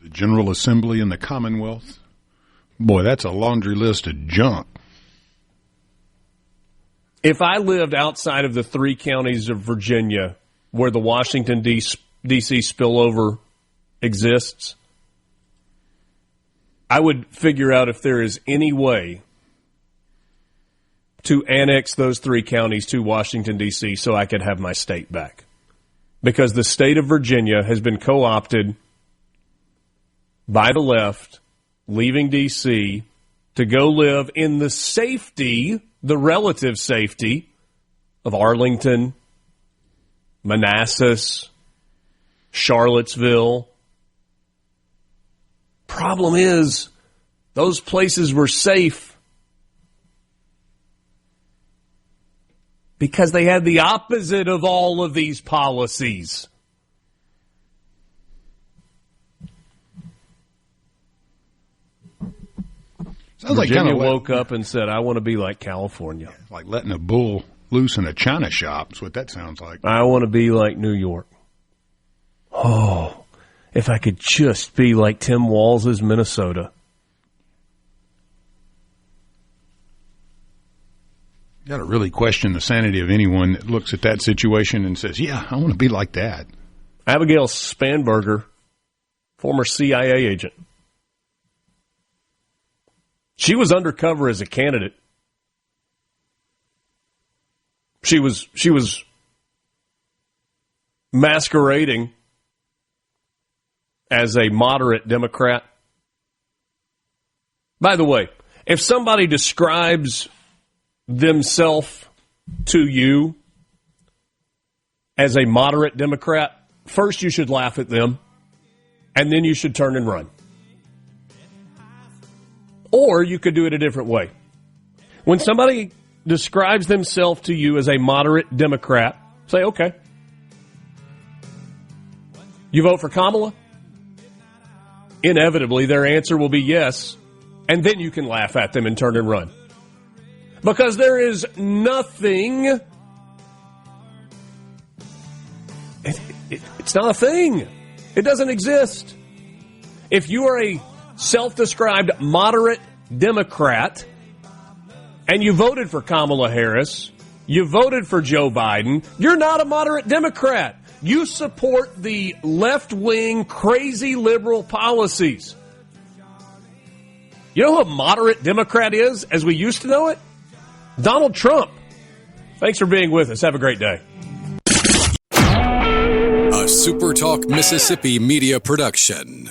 The General Assembly in the Commonwealth? Boy, that's a laundry list of junk. If I lived outside of the 3 counties of Virginia where the Washington, D.C. spillover exists, I would figure out if there is any way to annex those 3 counties to Washington, D.C. so I could have my state back. Because the state of Virginia has been co-opted by the left, leaving D.C. to go live in the safety, the relative safety, of Arlington, Manassas, Charlottesville. Problem is, those places were safe because they had the opposite of all of these policies. Sounds like Virginia woke up and said, I want to be like California. Like letting a bull loose in a china shop. That's what that sounds like. I want to be like New York. Oh, if I could just be like Tim Walz's Minnesota. You got to really question the sanity of anyone that looks at that situation and says, yeah, I want to be like that. Abigail Spanberger, former CIA agent. She was undercover as a candidate. She was masquerading as a moderate Democrat. By the way, if somebody describes themselves to you as a moderate Democrat, first you should laugh at them, and then you should turn and run. Or you could do it a different way. When somebody describes themselves to you as a moderate Democrat, say, okay. You vote for Kamala? Inevitably, their answer will be yes, and then you can laugh at them and turn and run. Because there is nothing, it's not a thing. It doesn't exist. If you are a self-described moderate Democrat and you voted for Kamala Harris, you voted for Joe Biden, you're not a moderate Democrat. You support the left-wing, crazy liberal policies. You know who a moderate Democrat is, as we used to know it? Donald Trump. Thanks for being with us. Have a great day. A SuperTalk Mississippi media production.